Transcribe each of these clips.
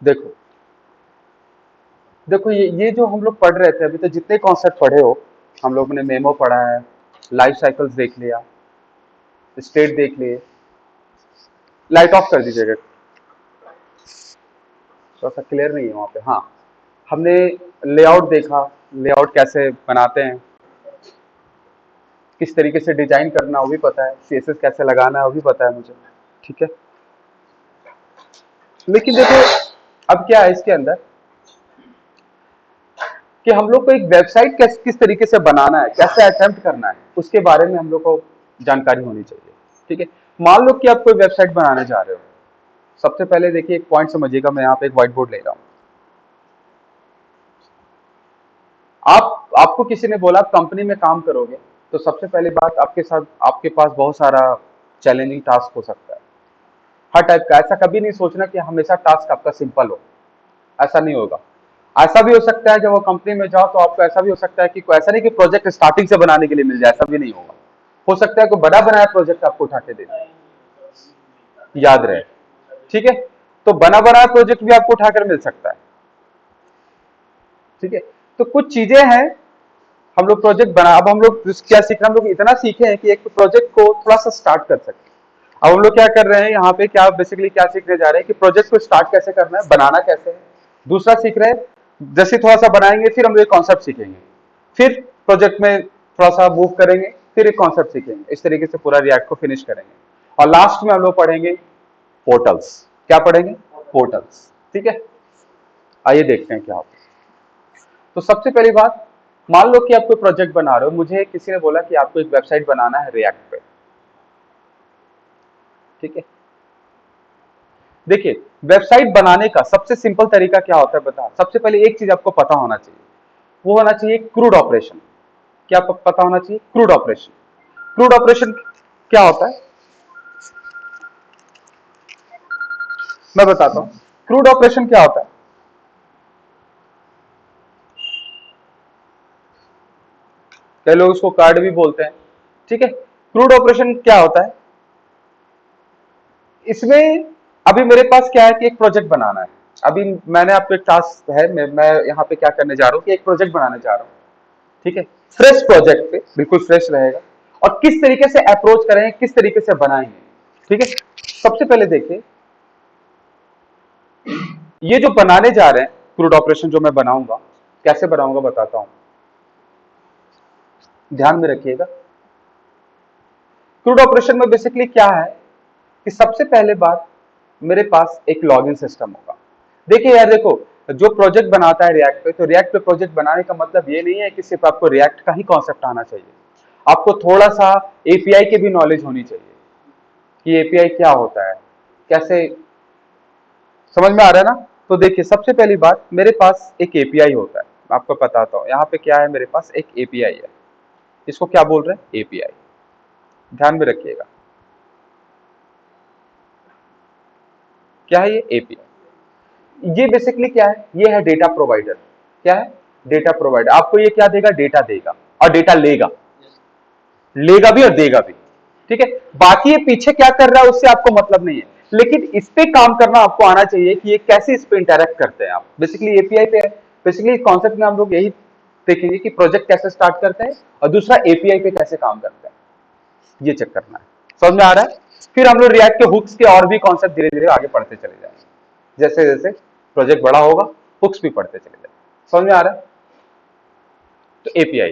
देखो देखो ये जो हम लोग पढ़ रहे थे अभी, तो जितने कॉन्सेप्ट पढ़े हो, हम लोग ने मेमो पढ़ा है, लाइफ साइकिल्स देख लिया, स्टेट देख लिए। लाइट ऑफ कर दीजिएगा, थोड़ा सा क्लियर नहीं है वहां पे। हाँ, हमने लेआउट देखा, लेआउट कैसे बनाते हैं, किस तरीके से डिजाइन करना वो भी पता है, सीएसएस कैसे लगाना है वो भी पता है मुझे। ठीक है, लेकिन देखो अब क्या है इसके अंदर, कि हम लोग को एक वेबसाइट किस तरीके से बनाना है, कैसे अटेम्प्ट करना है, उसके बारे में हम लोग को जानकारी होनी चाहिए। ठीक है, मान लो कि आप कोई वेबसाइट बनाने जा रहे हो। सबसे पहले देखिए, एक पॉइंट समझिएगा, मैं यहाँ पे एक व्हाइट बोर्ड ले रहा हूँ। आपको किसी ने बोला कंपनी में काम करोगे, तो सबसे पहली बात, आपके पास बहुत सारा चैलेंजिंग टास्क हो सकता है, हर टाइप का। ऐसा कभी नहीं सोचना कि हमेशा टास्क आपका सिंपल हो, ऐसा नहीं होगा। ऐसा भी हो सकता है जब वो कंपनी में जाओ तो आपको ऐसा भी हो सकता है कि कोई ऐसा नहीं कि प्रोजेक्ट स्टार्टिंग से बनाने के लिए मिल जाए, ऐसा भी नहीं होगा। हो सकता है कोई बड़ा बनाया प्रोजेक्ट आपको उठा के दे दे, याद रहे। ठीक है, तो बना बनाया प्रोजेक्ट भी आपको उठाकर मिल सकता है। ठीक है, तो कुछ चीजें हैं, हम लोग प्रोजेक्ट बना, अब हम लोग क्या सीख रहे हैं, हम लोग इतना सीखे हैं कि एक प्रोजेक्ट को थोड़ा सा स्टार्ट कर सके। अब हम लोग क्या कर रहे हैं यहाँ पे, क्या बेसिकली क्या सीखने जा रहे हैं कि प्रोजेक्ट को स्टार्ट कैसे करना है, बनाना कैसे है। दूसरा सीख रहे हैं, जैसे थोड़ा सा बनाएंगे फिर हम लोग कॉन्सेप्ट सीखेंगे, फिर प्रोजेक्ट में थोड़ा सा मूव करेंगे, फिर एक कॉन्सेप्ट सीखेंगे, इस तरीके से पूरा रिएक्ट को फिनिश करेंगे। और लास्ट में हम लोग पढ़ेंगे पोर्टल्स। क्या पढ़ेंगे? पोर्टल्स। ठीक है, आइए देखते हैं क्या होता है। तो सबसे पहली बात, मान लो कि आप कोई प्रोजेक्ट बना रहे हो, मुझे किसी ने बोला कि आपको एक वेबसाइट बनाना है रिएक्ट पे। ठीक है, देखिए वेबसाइट बनाने का सबसे सिंपल तरीका क्या होता है बता, सबसे पहले एक चीज आपको पता होना चाहिए, वो होना चाहिए क्रूड ऑपरेशन। क्या पता होना चाहिए? Crude operation. क्रूड ऑपरेशन क्या होता है मैं बताता हूं। क्रूड ऑपरेशन क्या होता है, कई लोग उसको कार्ड भी बोलते हैं। ठीक है, क्रूड ऑपरेशन क्या होता है, इसमें अभी मेरे पास क्या है कि एक प्रोजेक्ट बनाना है। अभी मैंने आपको एक टास्क है, मैं यहाँ पे क्या करने जा रहा हूँ कि एक प्रोजेक्ट बनाने जा रहा हूँ। ठीक है, फ्रेश प्रोजेक्ट पे, बिल्कुल फ्रेश रहेगा। और किस तरीके से अप्रोच करेंगे, किस तरीके से बनाएंगे। ठीक है, सबसे पहले देखिए, ये जो बनाने जा रहे हैं क्रूड ऑपरेशन, जो मैं बनाऊंगा, कैसे बनाऊंगा बताता हूं, ध्यान में रखिएगा। क्रूड ऑपरेशन में बेसिकली क्या है कि सबसे पहले बात, मेरे पास एक लॉगिन सिस्टम होगा। देखिए यार, देखो, जो प्रोजेक्ट बनाता है रिएक्ट पे, तो रिएक्ट पे प्रोजेक्ट बनाने का मतलब ये नहीं है कि सिर्फ आपको रिएक्ट का ही कॉन्सेप्ट आना चाहिए, आपको थोड़ा सा एपीआई की भी नॉलेज होनी चाहिए कि एपीआई क्या होता है, कैसे। समझ में आ रहा है ना? तो देखिए, सबसे पहली बात, मेरे पास एक एपीआई होता है, मैं आपको बताता हूँ। यहाँ पे क्या है, मेरे पास एक एपीआई है, इसको क्या बोल रहे हैं? एपीआई। ध्यान में रखिएगा, क्या है ये? एपीआई। ये बेसिकली क्या है, ये है डेटा प्रोवाइडर। क्या है? Data provider. आपको ये क्या देगा? डेटा देगा, और डेटा लेगा, लेगा भी और देगा भी। ठीक है, बाकी ये पीछे क्या कर रहा है उससे आपको मतलब नहीं है, लेकिन इस पे काम करना आपको आना चाहिए कि ये कैसे इस पे इंटरेक्ट करते हैं। आप बेसिकली एपीआई पे, बेसिकली कॉन्सेप्ट में हम लोग यही देखेंगे कि प्रोजेक्ट कैसे स्टार्ट करते हैं, और दूसरा एपीआई पे कैसे काम करते हैं, ये चेक करना है। समझ में आ रहा है? फिर हम लोग रिएक्ट के हुक्स के और भी कॉन्सेप्ट धीरे धीरे आगे पढ़ते चले जाएंगे, जैसे जैसे प्रोजेक्ट बड़ा होगा, हुक्स भी पढ़ते चले जाएंगे। समझ में आ रहा है? तो एपीआई,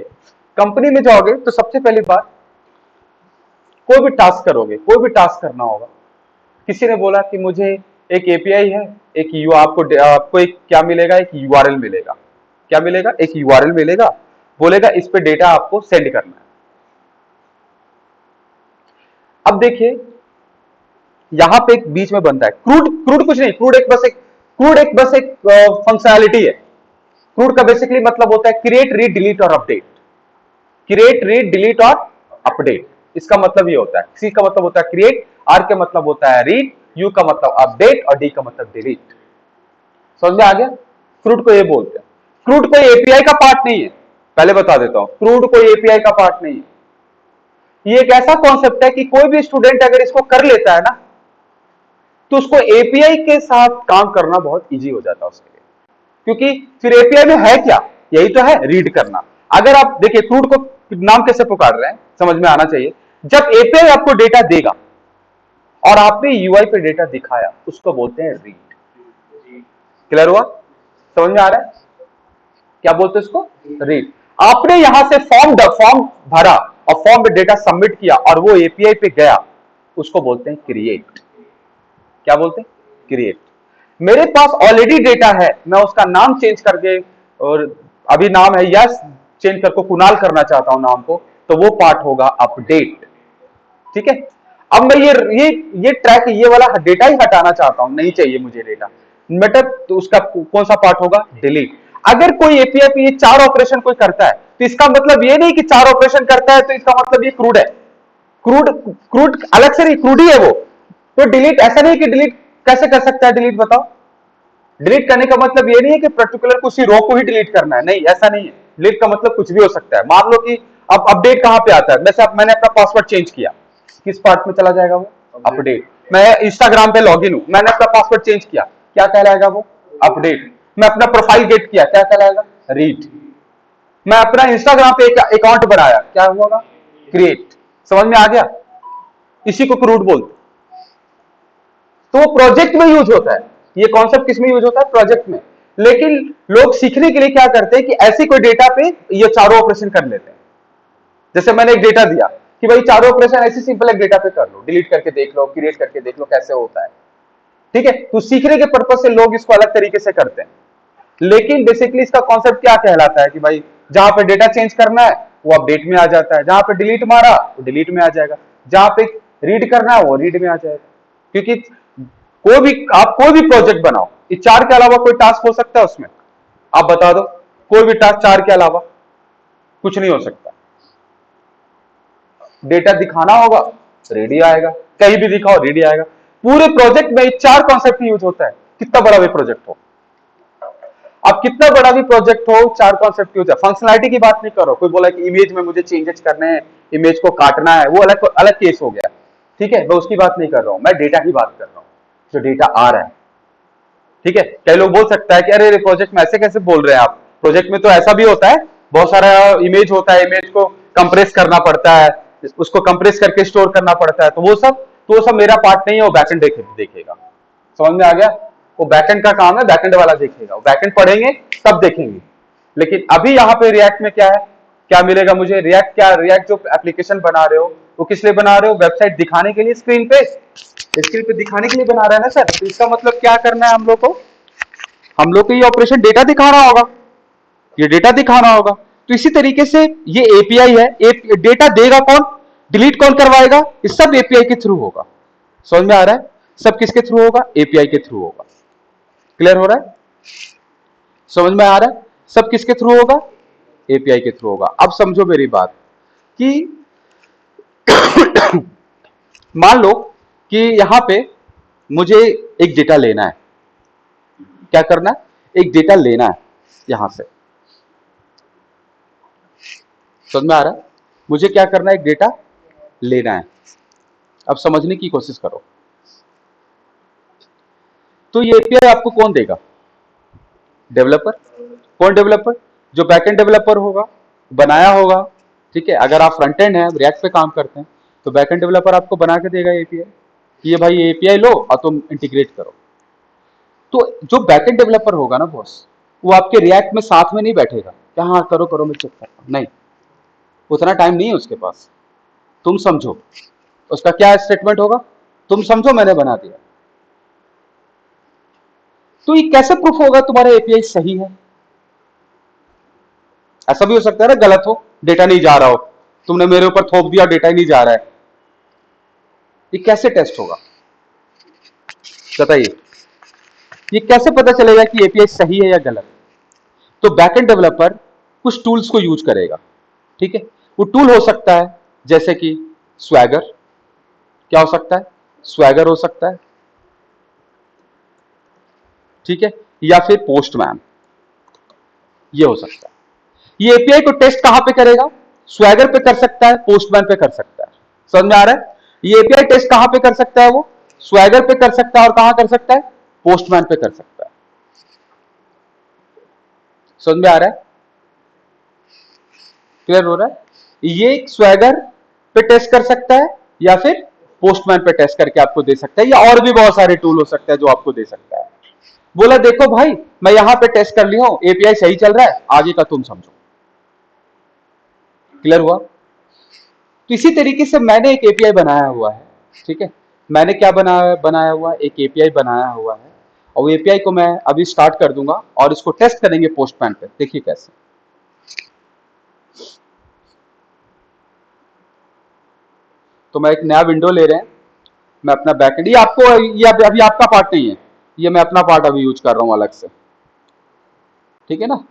कंपनी में जाओगे तो सबसे पहली बात, कोई भी टास्क करोगे, कोई भी टास्क करना होगा। किसी ने बोला कि मुझे एक एपीआई है, एक यू आपको आपको एक क्या मिलेगा, एक यूआरएल मिलेगा। क्या मिलेगा? एक यूआरएल मिलेगा, बोलेगा इस पे डेटा आपको सेंड करना है। अब देखिए, यहां पे एक बीच में बनता है क्रूड। क्रूड कुछ नहीं, क्रूड एक बस एक फंक्शनैलिटी है। क्रूड का बेसिकली मतलब होता है क्रिएट, रीड, डिलीट और अपडेट। क्रिएट, रीड, डिलीट और अपडेट, इसका मतलब ये होता है। सी का मतलब होता है क्रिएट, आर का मतलब होता है रीड, यू का मतलब अपडेट और डी का मतलब डिलीट। समझ में आ गया? क्रूड को ये बोलते हैं। क्रूड कोई एपीआई का पार्ट नहीं है, पहले बता देता हूं, क्रूड कोई एपीआई का पार्ट नहीं है। ये एक ऐसा कॉन्सेप्ट है कि कोई भी स्टूडेंट अगर इसको कर लेता है ना, तो उसको एपीआई के साथ काम करना बहुत इजी हो जाता है उसके लिए, क्योंकि फिर एपीआई में है क्या, यही तो है रीड करना। अगर आप देखिए क्रूड को नाम कैसे पुकार रहे हैं, समझ में आना चाहिए। जब एपीआई आपको डेटा देगा और आपने यूआई पे डेटा दिखाया, उसको बोलते हैं रीड। क्लियर हुआ, समझ में आ रहा है, क्या बोलते हैं उसको, रीड। आपने यहां से फॉर्म भरा और फॉर्म पे डेटा सबमिट किया और वो एपीआई पे गया, उसको बोलते हैं क्रिएट। क्या बोलते हैं, क्रिएट। मेरे पास ऑलरेडी डेटा है, मैं उसका नाम चेंज करके, और अभी नाम है यस, चेंज करके कुणाल करना चाहता हूं नाम को, तो वो पार्ट होगा अपडेट। ठीक है, अब मैं ये ट्रैक, ये वाला डेटा ही हटाना चाहता हूं, नहीं चाहिए मुझे डेटा, मतलब तो उसका कौन सा पार्ट होगा, डिलीट। अगर कोई एपीआई पे ये 4 ऑपरेशन कोई करता है, तो इसका मतलब ये नहीं कि 4 ऑपरेशन करता है तो इसका मतलब ये क्रूड है। क्रूड क्रूड अलग से नहीं, क्रूड ही है वो। तो डिलीट ऐसा नहीं कि डिलीट कैसे कर सकता है, डिलीट बताओ। डिलीट करने का मतलब ये नहीं है कि पर्टिकुलर किसी रो को ही डिलीट करना है, नहीं ऐसा नहीं है। डिलीट का मतलब कुछ भी हो सकता है। मान लो कि अब अपडेट कहां पे आता है, मैंने अपना पासवर्ड चेंज किया, किस पार्ट में चला जाएगा वो, अपडेट। मैं इंस्टाग्राम पे लॉगिन हूं, मैंने अपना पासवर्ड चेंज किया, क्या कहलाएगा वो, अपडेट। मैं अपना प्रोफाइल गेट किया, क्या कहलाएगा, रीड। मैं अपना इंस्टाग्राम पे एक अकाउंट बनाया, क्या हुआ, क्रिएट। समझ में आ गया, इसी को क्रूड बोलते। तो वो प्रोजेक्ट में यूज होता है, ये कॉन्सेप्ट किस में यूज होता है, प्रोजेक्ट में। लेकिन लोग सीखने के लिए क्या करते हैं कि ऐसी कोई डेटा पे ये चारों ऑपरेशन कर लेते हैं। जैसे मैंने एक डेटा दिया कि भाई चारों ऑपरेशन ऐसी सिंपल एक डेटा पे कर लो, डिलीट करके देख लो, क्रिएट करके देख लो कैसे होता है। ठीक है, तो सीखने के पर्पज से लोग इसको अलग तरीके से करते हैं। लेकिन बेसिकली इसका कॉन्सेप्ट क्या कहलाता है कि भाई जहां पे डेटा चेंज करना है वो अपडेट में आ जाता है, जहां पे डिलीट मारा वो डिलीट में आ जाएगा, जहां पे रीड करना है वो रीड में आ जाएगा। क्योंकि आप कोई भी प्रोजेक्ट बनाओ, इस 4 के अलावा कोई टास्क हो सकता है उसमें, आप बता दो, कोई भी टास्क 4 के अलावा कुछ नहीं हो सकता। डेटा दिखाना होगा, रेडी आएगा, कहीं भी दिखाओ रेडी आएगा। पूरे प्रोजेक्ट में 4 कॉन्सेप्ट यूज होता है, कितना बड़ा भी प्रोजेक्ट हो। अब कितना बड़ा भी प्रोजेक्ट हो, 4 कॉन्सेप्ट यूज है। फंक्शनलिटी की बात नहीं करो, कोई बोला कि इमेज में मुझे चेंजेस करने हैं, इमेज को काटना है, वो अलग अलग केस हो गया। ठीक है, मैं उसकी बात नहीं कर रहा हूं, मैं डेटा की बात कर रहा हूं, जो डेटा आ रहा है। ठीक है, कई लोग बोल सकता है कि अरे प्रोजेक्ट में ऐसे कैसे बोल रहे हैं आप, प्रोजेक्ट में तो ऐसा भी होता है, बहुत सारा इमेज होता है, इमेज को कंप्रेस करना पड़ता है, उसको कंप्रेस करके स्टोर करना पड़ता है, तो वो सब मेरा पार्ट नहीं है, वो बैकएंड देखेगा। समझ में आ गया, वो बैकएंड का काम है, बैकएंड वाला देखेगा, वो बैकएंड पढ़ेंगे तब देखेंगे। लेकिन अभी यहाँ पे रिएक्ट में क्या है, क्या मिलेगा मुझे, रिएक्ट जो एप्लीकेशन बना रहे हो वो किस लिए बना रहे हो, वेबसाइट दिखाने के लिए, स्क्रीन पे दिखाने के लिए बना रहे हैं ना सर। तो इसका मतलब क्या करना है हम लोग को, हम लोग को ये ऑपरेशन डेटा दिखाना होगा, ये डेटा दिखाना होगा। तो इसी तरीके से ये एपीआई है, डेटा देगा कौन, डिलीट कौन करवाएगा, ये सब एपीआई के थ्रू होगा। समझ में आ रहा है, सब किसके थ्रू होगा, एपीआई के थ्रू होगा। क्लियर हो रहा है, समझ में आ रहा है, सब किसके थ्रू होगा, एपीआई के थ्रू होगा। अब समझो मेरी बात कि मान लो कि यहां पे मुझे एक डेटा लेना है, क्या करना है, एक डेटा लेना है यहां से। समझ में आ रहा है, मुझे क्या करना है, एक डेटा लेना है। अब समझने की कोशिश करो, तो ये एपीआई आपको कौन देगा, डेवलपर। कौन डेवलपर, जो बैकएंड डेवलपर होगा, बनाया होगा। ठीक है, अगर आप फ्रंट एंड है, रिएक्ट पे काम करते हैं, तो बैकएंड डेवलपर आपको बना के देगा एपीआई, ये भाई एपीआई लो और तुम इंटीग्रेट करो। तो जो बैकएंड डेवलपर होगा ना बॉस, वो आपके रिएक्ट में साथ में नहीं बैठेगा क्या, हाँ करो करो मैं चेक करता हूं, नहीं, उतना टाइम नहीं है उसके पास। तुम समझो उसका क्या स्टेटमेंट होगा, तुम समझो मैंने बना दिया। तो ये कैसे प्रूफ होगा तुम्हारा एपीआई सही है, ऐसा भी हो सकता है ना गलत हो, डेटा नहीं जा रहा हो, तुमने मेरे ऊपर थोप दिया, डेटा ही नहीं जा रहा है, ये कैसे टेस्ट होगा बताइए, ये कैसे पता चलेगा कि एपीआई सही है या गलत। तो बैकएंड डेवलपर कुछ टूल्स को यूज करेगा। ठीक है, वो टूल हो सकता है जैसे कि स्वैगर, क्या हो सकता है, स्वैगर हो सकता है। ठीक है, या फिर पोस्टमैन, ये हो सकता है। ये एपीआई को टेस्ट कहां पे करेगा, स्वैगर पे कर सकता है, पोस्टमैन पे कर सकता है। समझ में आ रहा है, ये एपीआई टेस्ट कहां पे कर सकता है, वो स्वैगर पे कर सकता है और कहां कर सकता है, पोस्टमैन पे कर सकता है। समझ में आ रहा है, क्लियर हो रहा है? ये स्वैगर पे टेस्ट कर सकता है या फिर पोस्टमैन पे टेस्ट करके आपको दे सकता है, या और भी बहुत सारे टूल हो सकता है जो आपको दे सकता है। बोला देखो भाई मैं यहां पे टेस्ट कर लिया हूं, एपीआई सही चल रहा है, आगे का तुम समझो। क्लियर हुआ? तो इसी तरीके से मैंने एक एपीआई बनाया हुआ है, ठीक है। मैंने क्या बनाया हुआ है, एक एपीआई बनाया हुआ है, और एपीआई को मैं अभी स्टार्ट कर दूंगा और इसको टेस्ट करेंगे पोस्टमैन पे, देखिए कैसे। तो मैं एक नया विंडो ले रहे हैं, मैं अपना बैकएंड, ये आपको, ये अभी आपका पार्ट नहीं है, ये मैं अपना पार्ट अभी यूज कर रहा हूं अलग से, ठीक है ना।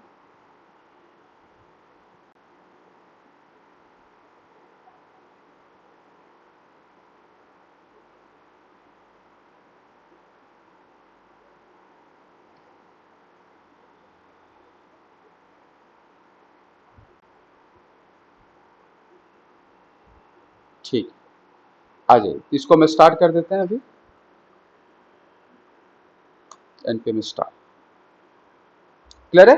ठीक, आ जाइए, इसको मैं स्टार्ट कर देते हैं अभी, एनपीएम स्टार्ट। क्लियर है?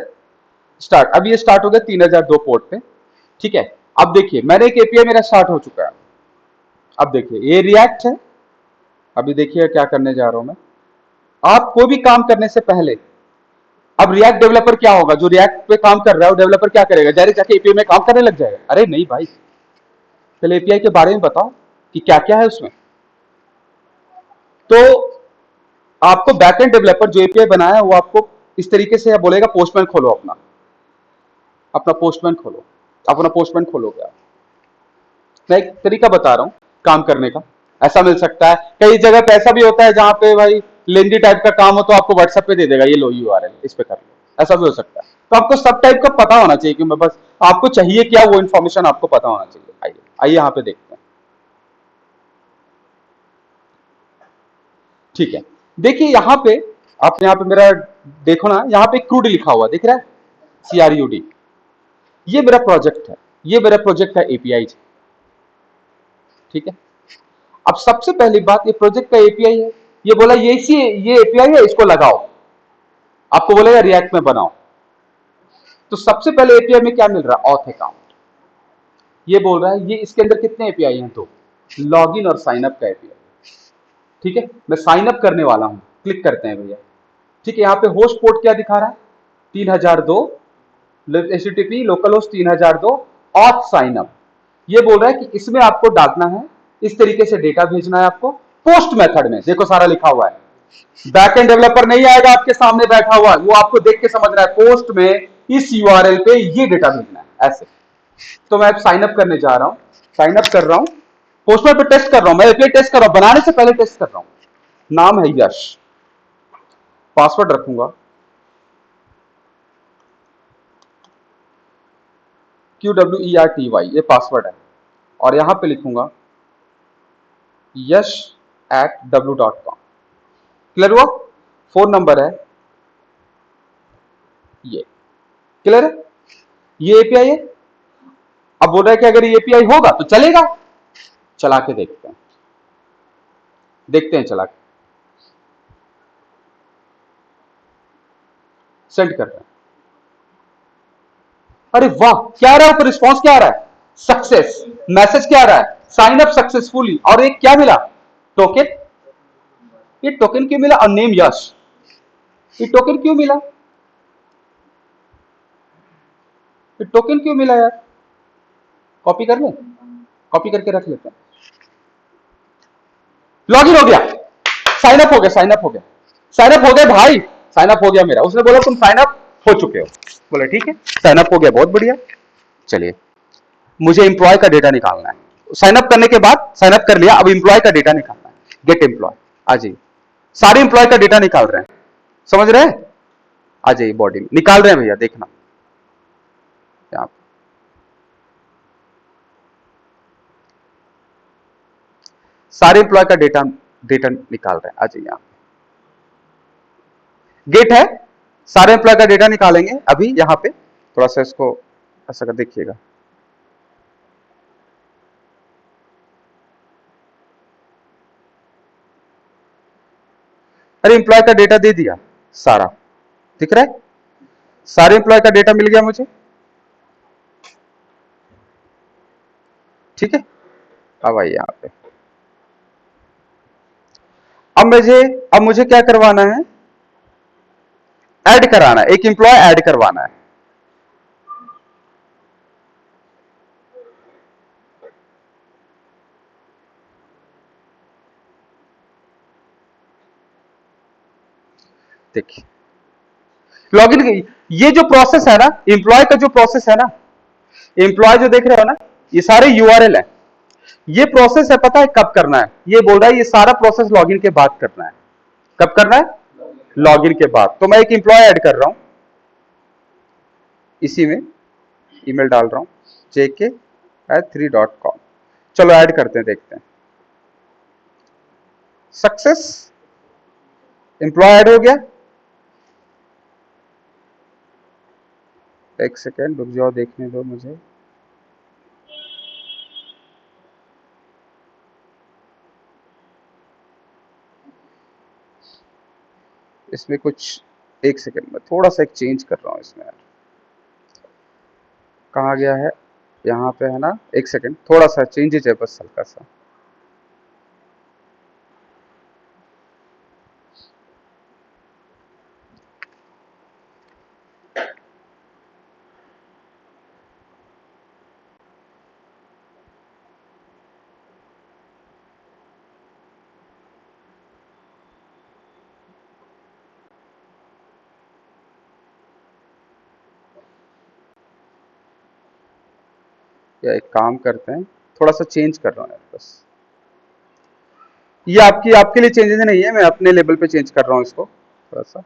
स्टार्ट, अब ये स्टार्ट हो गया 3002 पोर्ट पे, ठीक है। अब देखिए मैंने एक एपीआई मेरा स्टार्ट हो चुका है। अब देखिए ये रिएक्ट है, अभी देखिए क्या करने जा रहा हूं मैं। आप कोई भी काम करने से पहले, अब रिएक्ट डेवलपर क्या होगा, जो रिएक्ट पे काम कर रहा है वो डेवलपर क्या करेगा, डायरेक्ट जाके एपीआई में काम करने लग जाएगा? अरे नहीं भाई, पहले एपीआई के बारे में बताओ कि क्या क्या है उसमें। तो आपको बैकएंड डेवलपर जो एपीआई बनाया है वो आपको इस तरीके से बोलेगा पोस्टमैन खोलो, अपना अपना पोस्टमैन खोलो, अपना पोस्टमैन खोलोगे आप। मैं एक तरीका बता रहा हूं काम करने का, ऐसा मिल सकता है। कई जगह पे ऐसा भी होता है जहां पे भाई लेंदी टाइप का काम हो तो आपको व्हाट्सएप पे दे देगा, ये लो यूआरएल, इस पे कर लो, ऐसा भी हो सकता है। तो आपको सब टाइप का पता होना चाहिए कि मैं बस आपको चाहिए क्या, वो इन्फॉर्मेशन आपको पता होना चाहिए। आइए आइए यहां पे देखते हैं, ठीक है। देखिए यहां पे, आप यहां पे मेरा देखो ना, यहां पे क्रूड लिखा हुआ दिख रहा है, CRUD, ये मेरा प्रोजेक्ट है, ये मेरा प्रोजेक्ट का एपीआई है, ठीक है। अब सबसे पहली बात, ये प्रोजेक्ट का एपीआई है, ये बोला ये एपीआई है, इसको लगाओ, आपको बोलेगा रिएक्ट में बनाओ। तो सबसे पहले एपीआई में क्या मिल रहा है, ऑथ अकाउंट, ये बोल रहा है, ये इसके अंदर कितने एपीआई हैं, तो लॉगिन और साइन अप का एपीआई, ठीक है। मैं साइन अप करने वाला हूं, क्लिक करते हैं भैया, ठीक है। यहां पे होस्ट पोर्ट क्या दिखा रहा है, 3002, HTTP local host 3002, auth sign up. ये बोल रहा है कि इसमें आपको डालना है, इस तरीके से डेटा भेजना है आपको, पोस्ट मेथड में, देखो सारा लिखा हुआ है। बैकएंड डेवलपर नहीं आएगा आपके सामने बैठा हुआ, वो आपको देख के समझ रहा है, पोस्ट में इस यूआरएल पे ये डेटा भेजना है, ऐसे। तो मैं साइन अप करने जा रहा हूं, साइन अप कर रहा हूं, पोस्टमैन पे टेस्ट कर रहा हूं, मैं एपीआई टेस्ट कर रहा हूं, बनाने से पहले टेस्ट कर रहा हूं। नाम है यश, पासवर्ड रखूंगा QWERTY, ये पासवर्ड है, और यहां पे लिखूंगा yash@w.com। क्लियर हुआ? फोन नंबर है ये, क्लियर है? ये एपीआई है। अब बोल रहा है कि अगर ये एपीआई होगा तो चलेगा, चला के देखते हैं, देखते हैं चला के, सेंड कर रहे हैं। अरे वाह, क्या आ रहा है ऊपर, रिस्पॉन्स क्या आ रहा है, सक्सेस, मैसेज क्या आ रहा है, साइन अप सक्सेसफुली, और एक क्या मिला, टोकन। ये टोकन क्यों मिला, और नेम यश, ये टोकन क्यों मिला, ये टोकन क्यों मिला यार, कॉपी कर ले, कॉपी करके रख लेते हैं। लॉग इन हो गया, साइन अप हो गया, साइन अप हो गया, साइन अप हो गया भाई, साइन अप हो गया मेरा। उसने बोला तुम साइन अप हो चुके हो, बोला ठीक है, साइन अप हो गया, बहुत बढ़िया। चलिए, मुझे इंप्लॉय का डेटा निकालना है। साइन अप करने के बाद, साइन अप कर लिया, अब इंप्लॉय का डेटा निकालना है, गेट एम्प्लॉय, आ जाइए, सारे इंप्लॉय का डेटा निकाल रहे हैं, समझ रहे हैं? आ जाइए, बॉडी में निकाल रहे हैं भैया, देखना यहां, सारे इंप्लॉय का डेटा डेटा निकाल रहे हैं, आ जाइए यहां, गेट है, सारे एम्प्लॉय का डेटा निकालेंगे अभी यहां पे, थोड़ा सा इसको ऐसा कर देखिएगा। अरे एम्प्लॉय का डेटा दे दिया सारा, दिख रहा है, सारे एम्प्लॉय का डेटा मिल गया मुझे, ठीक है। अब आइए यहां पे, अब मुझे क्या करवाना है, ऐड कराना है, एक एम्प्लॉय ऐड करवाना है। देखिए लॉगिन, ये जो प्रोसेस है ना, एम्प्लॉय का जो प्रोसेस है ना, एम्प्लॉय जो देख रहे हो ना, ये सारे यूआरएल है। ये प्रोसेस है, पता है कब करना है, ये बोल रहा है ये सारा प्रोसेस लॉगिन के बाद करना है। कब करना है, लॉगिन के बाद। तो मैं एक एम्प्लॉय ऐड कर रहा हूं, इसी में ईमेल डाल रहा हूं jk@3.com। चलो ऐड करते हैं, देखते हैं। सक्सेस, एम्प्लॉय ऐड हो गया। एक सेकेंड रुक जाओ, देखने दो मुझे। इसमें कुछ, एक सेकेंड में थोड़ा सा एक चेंज कर रहा हूं इसमें यार। कहाँ गया है, यहाँ पे है ना, एक सेकेंड, थोड़ा सा चेंजेज है बस हल्का सा। या एक काम करते हैं, थोड़ा सा चेंज कर रहा हूँ यार बस। ये आपकी आपके लिए चेंजेस नहीं है, मैं अपने लेवल पे चेंज कर रहा हूँ इसको थोड़ा सा।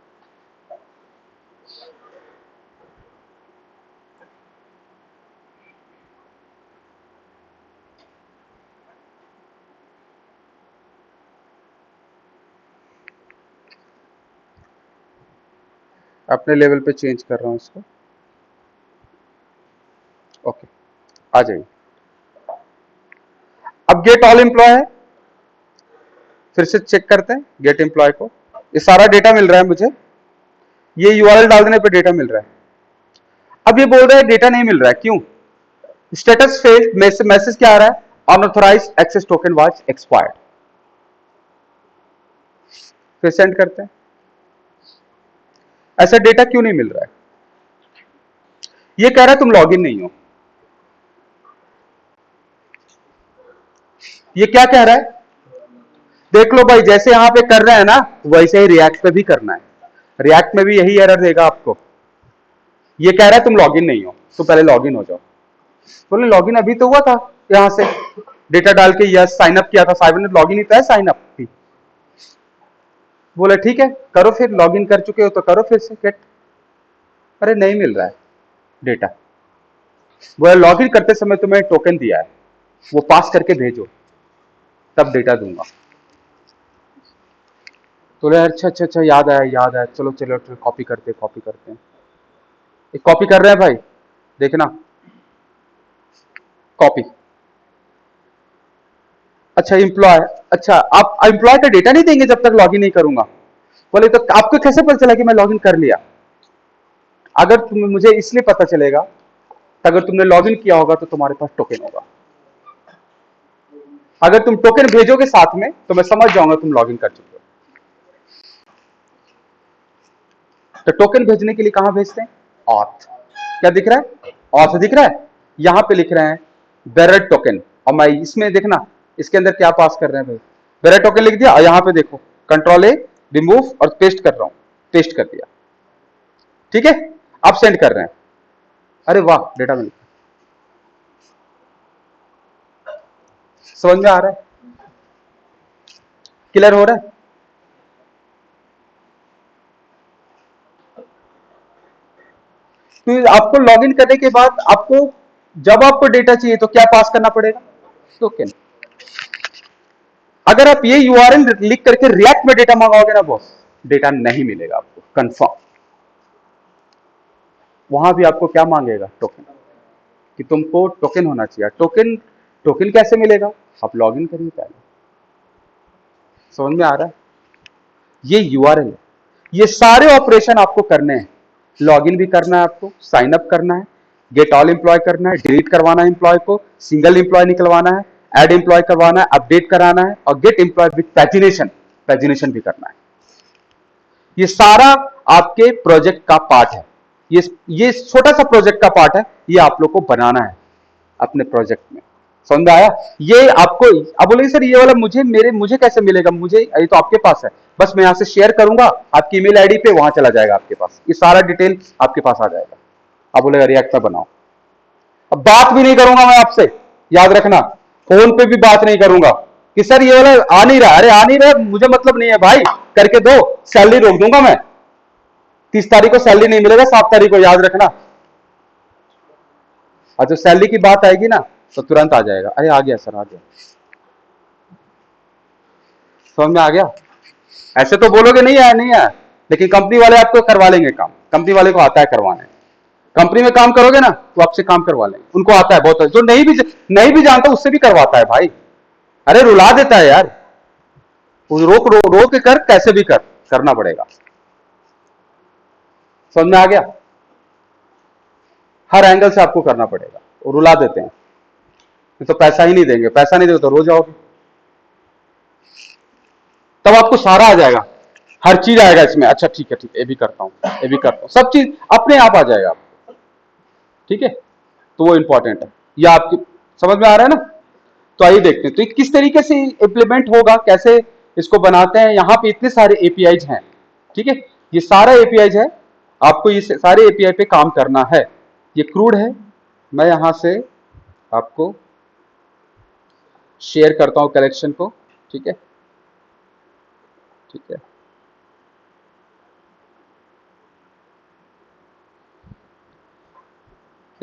अपने लेवल पे चेंज कर रहा हूँ इसको। ओके, आ जाइए। अब गेट ऑल एम्प्लॉय है, फिर से चेक करते हैं गेट एम्प्लॉय को। ये सारा डेटा मिल रहा है मुझे, ये यूआरएल डाल देने पे डेटा मिल रहा है। अब ये बोल रहा है डेटा नहीं मिल रहा है, क्यों? स्टेटस फेल, मैसेज क्या आ रहा है, unauthorised access token was expired. फिर सेंड करते हैं। ऐसा डेटा क्यों नहीं मिल रहा है? ये कह रहा है तुम लॉगिन नहीं हो। ये क्या कह रहा है, देख लो भाई, जैसे यहां पे कर रहे हैं ना, वैसे ही रिएक्ट पे भी करना है। रिएक्ट में भी यही एरर देगा आपको। ये कह रहा है तुम लॉगिन नहीं हो, तो पहले लॉगिन हो जाओ। बोले लॉगिन अभी तो हुआ था, यहां से डेटा डाल के यस साइन अप किया था, साइबर ने लॉगिन ही तो है, साइन अप थी। बोले ठीक है करो, फिर लॉगिन कर चुके हो तो करो फिर से गेट। अरे नहीं मिल रहा है डेटा। बोले लॉगिन करते समय तुम्हें टोकन दिया है, वो पास करके भेजो, तब डेटा दूंगा। तो बोले अच्छा अच्छा अच्छा, याद आया याद आया, चलो चलो चलो, कॉपी करते कॉपी करते हैं। एक कॉपी कर रहे हैं भाई, देखना, कॉपी। अच्छा एम्प्लॉय, अच्छा आप एम्प्लॉय का डेटा नहीं देंगे जब तक लॉगिन नहीं करूंगा। बोले तो आपको कैसे पता चला कि मैं लॉगिन कर लिया? अगर तुम, मुझे इसलिए पता चलेगा, अगर तुमने लॉगिन किया होगा तो तुम्हारे पास टोकन होगा। अगर तुम टोकन भेजोगे साथ में तो मैं समझ जाऊंगा तुम लॉगिन कर चुके हो। तो टोकन भेजने के लिए कहां भेजते हैं, ऑथ। क्या दिख रहा है, ऑथ दिख रहा है, यहां पे लिख रहे हैं बेरर टोकन। और मैं इसमें देखना, इसके अंदर क्या पास कर रहे हैं भाई, बेरर टोकन लिख दिया, और यहां पे देखो कंट्रोल ए, रिमूव और पेस्ट कर रहा हूं, पेस्ट कर दिया, ठीक है। अब सेंड कर रहे हैं। अरे वाह, डेटा मिल, समझ में आ रहा है, क्लियर हो रहा है। तो आपको लॉगिन करने के बाद आपको, जब आपको डेटा चाहिए तो क्या पास करना पड़ेगा, टोकन। अगर आप ये यूआरएल लिख करके रिएक्ट में डेटा मंगाओगे ना बॉस, डेटा नहीं मिलेगा आपको कंफर्म। वहां भी आपको क्या मांगेगा, टोकन, कि तुमको टोकन होना चाहिए। टोकन, टोकन कैसे मिलेगा, आप लॉगिन करिए पहले। समझ में आ रहा है? ये यूआरएल है। ये सारे ऑपरेशन आपको करने हैं। लॉगिन भी करना है, आपको साइन अप करना है, गेट ऑल एम्प्लॉय करना है, डिलीट करवाना है एम्प्लॉय को, सिंगल एम्प्लॉय निकलवाना है, ऐड एम्प्लॉय करवाना है, अपडेट कराना है, और गेट एम्प्लॉय विथ पैजिनेशन भी करना है। ये सारा आपके प्रोजेक्ट का पार्ट है। ये छोटा सा प्रोजेक्ट का पार्ट है, ये आप लोग को बनाना है अपने प्रोजेक्ट में। समझ में आया? ये आपको अब बोले सर ये वाला मुझे कैसे मिलेगा? मुझे ये तो आपके पास है, बस मैं यहां से शेयर करूंगा आपकी ईमेल आईडी पे, वहां चला जाएगा आपके पास, ये सारा डिटेल आपके पास आ जाएगा। आप बोलेगा रिएक्ट पे बनाओ। अब बात भी नहीं करूंगा मैं आपसे, याद रखना, फोन पे भी बात नहीं करूंगा कि सर ये वाला आ नहीं रहा, अरे आ नहीं रहा मुझे मतलब नहीं है भाई, करके दो, सैलरी रोक दूंगा मैं। 30 तारीख को सैलरी नहीं मिलेगा, 7 तारीख को, याद रखना। और जब सैलरी की बात आएगी ना तो तुरंत आ जाएगा, अरे आ गया सर, आ गया। समझ में आ गया? ऐसे तो बोलोगे नहीं आया नहीं आया, लेकिन कंपनी वाले आपको करवा लेंगे काम, कंपनी वाले को आता है करवाने। कंपनी में काम करोगे ना तो आपसे काम करवा लेंगे, उनको आता है बहुत, जो नहीं भी जानता उससे भी करवाता है भाई। अरे रुला देता है यार, रोक के कर, कैसे भी कर, करना पड़ेगा। समझ में आ गया? हर एंगल से आपको करना पड़ेगा, वो रुला देते हैं, तो पैसा ही नहीं देंगे, पैसा नहीं देंगे तो रो जाओगे। तब आपको सारा आ जाएगा, हर चीज आएगा इसमें, अच्छा ठीक है ठीक है, ये भी करता हूं, ये भी करता हूं, सब चीज अपने आप आ जाएगा आपको। ठीक है, तो वो इंपॉर्टेंट है, ये आपकी समझ में आ रहा है ना? तो आइए देखते हैं तो किस तरीके से इंप्लीमेंट होगा, कैसे इसको बनाते हैं। यहाँ पे इतने सारे एपीआईज हैं, ठीक है, ये सारा एपीआईज है, आपको ये सारे एपीआई पे काम करना है। ये क्रूड है, मैं यहां से आपको शेयर करता हूं कलेक्शन को, ठीक है, ठीक है।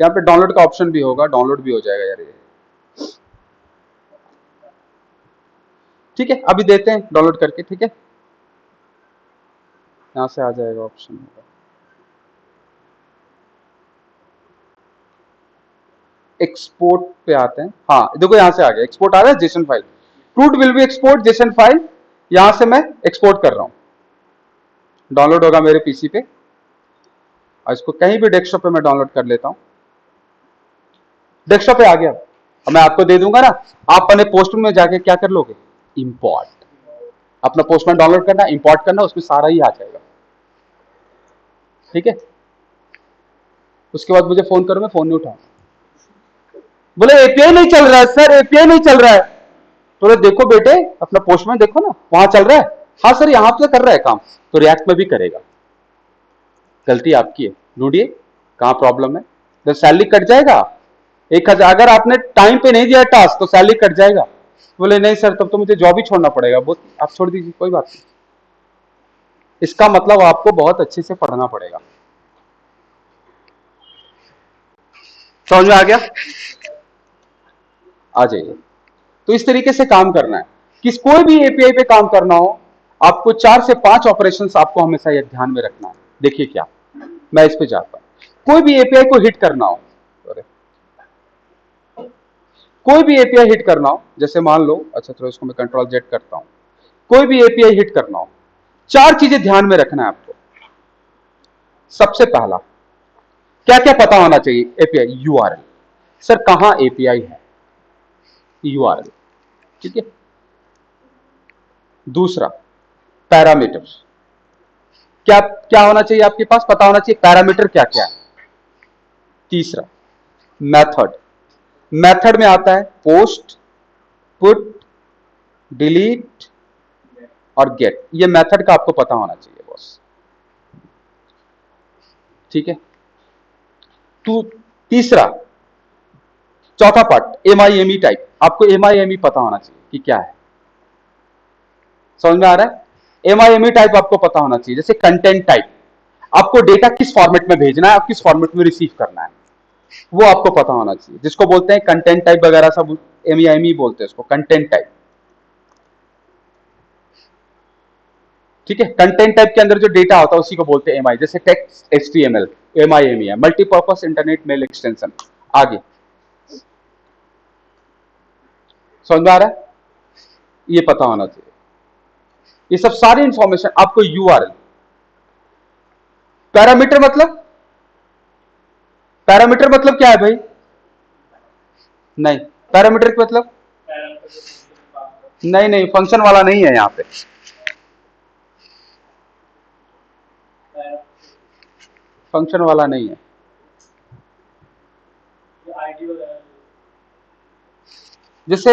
यहाँ पे डाउनलोड का ऑप्शन भी होगा, डाउनलोड भी हो जाएगा यार ये, ठीक है। अभी देते हैं डाउनलोड करके, ठीक है, यहां से आ जाएगा ऑप्शन होगा। एक्सपोर्ट पे आते हैं, हाँ देखो यहां से आ गया, एक्सपोर्ट आ रहा है JSON file, crude will be export JSON file, यहां से मैं एक्सपोर्ट कर रहा हूं, डाउनलोड होगा मेरे पीसी पे, और इसको कहीं भी डेस्कटॉप पे मैं डाउनलोड कर लेता हूं। डेस्कटॉप पे आ गया, अब मैं आपको दे दूंगा ना, आप अपने पोस्टमैन में जाके क्या कर लोगे, इंपोर्ट, अपना पोस्टमैन डाउनलोड करना, इंपोर्ट करना, उसमें सारा ही आ जाएगा, ठीक है। उसके बाद मुझे फोन करो, मैं फोन नहीं उठाऊंगा, बोले एपीआई नहीं चल रहा है सर, एपीआई नहीं चल रहा है, तो देखो बेटे अपना पोस्टमैन देखो ना, वहां चल रहा है, हाँ सर यहां पे कर रहा है काम, तो रिएक्ट में भी करेगा। गलती आपकी है, ढूंढिए कहां प्रॉब्लम है, जब सैलरी कट जाएगा 1,000, अगर आपने टाइम पे नहीं दिया टास्क तो सैलरी कट जाएगा। बोले नहीं सर तब तो मुझे जॉब ही छोड़ना पड़ेगा, बहुत, आप छोड़ दीजिए कोई बात नहीं। इसका मतलब आपको बहुत अच्छे से पढ़ना पड़ेगा। समझ में आ गया? आ जाइए, तो इस तरीके से काम करना है, कि कोई भी एपीआई पे काम करना हो, आपको 4 से 5 ऑपरेशंस आपको हमेशा ये ध्यान में रखना है। देखिए क्या, मैं इस पे जाता हूं, कोई भी एपीआई को हिट करना हो, कोई भी एपीआई हिट करना हो, जैसे मान लो, अच्छा चलो इसको मैं कंट्रोल जेड करता हूं, कोई भी एपीआई हिट करना हो, 4 चीजें ध्यान में रखना है आपको। सबसे पहला, क्या क्या पता होना चाहिए, एपीआई यूआरएल, सर कहां एपीआई है, यूआरएल, ठीक है। दूसरा, पैरामीटर, क्या क्या होना चाहिए आपके पास, पता होना चाहिए पैरामीटर क्या क्या है। तीसरा, मेथड, मेथड में आता है पोस्ट, पुट, डिलीट और गेट, ये मेथड का आपको पता होना चाहिए बॉस, ठीक है। तो तीसरा, चौथा पार्ट एमआईएमई टाइप, आपको एमआईएमई पता होना चाहिए कि क्या है। समझ में आ रहा है? एमआईएमई टाइप आपको पता होना चाहिए, जैसे कंटेंट टाइप, आपको डेटा किस फॉर्मेट में भेजना है और किस फॉर्मेट में रिसीव करना है, वो आपको पता होना चाहिए, जिसको बोलते हैं कंटेंट टाइप वगैरह सब, एमआईएमई बोलते हैं उसको, कंटेंट टाइप, ठीक है। कंटेंट टाइप के अंदर जो डेटा होता है उसी को बोलते हैं एमआई, जैसे टेक्स्ट एचटीएमएल, एमआईएमई है, मल्टीपर्पज इंटरनेट मेल एक्सटेंशन। आगे समझ में आ रहा है? ये पता होना चाहिए। ये सब सारी इंफॉर्मेशन आपको यूआरएल। पैरामीटर मतलब, पैरामीटर मतलब क्या है भाई? नहीं, पैरामीटर का मतलब नहीं नहीं, फंक्शन वाला नहीं है यहां पे। फंक्शन वाला नहीं है। जैसे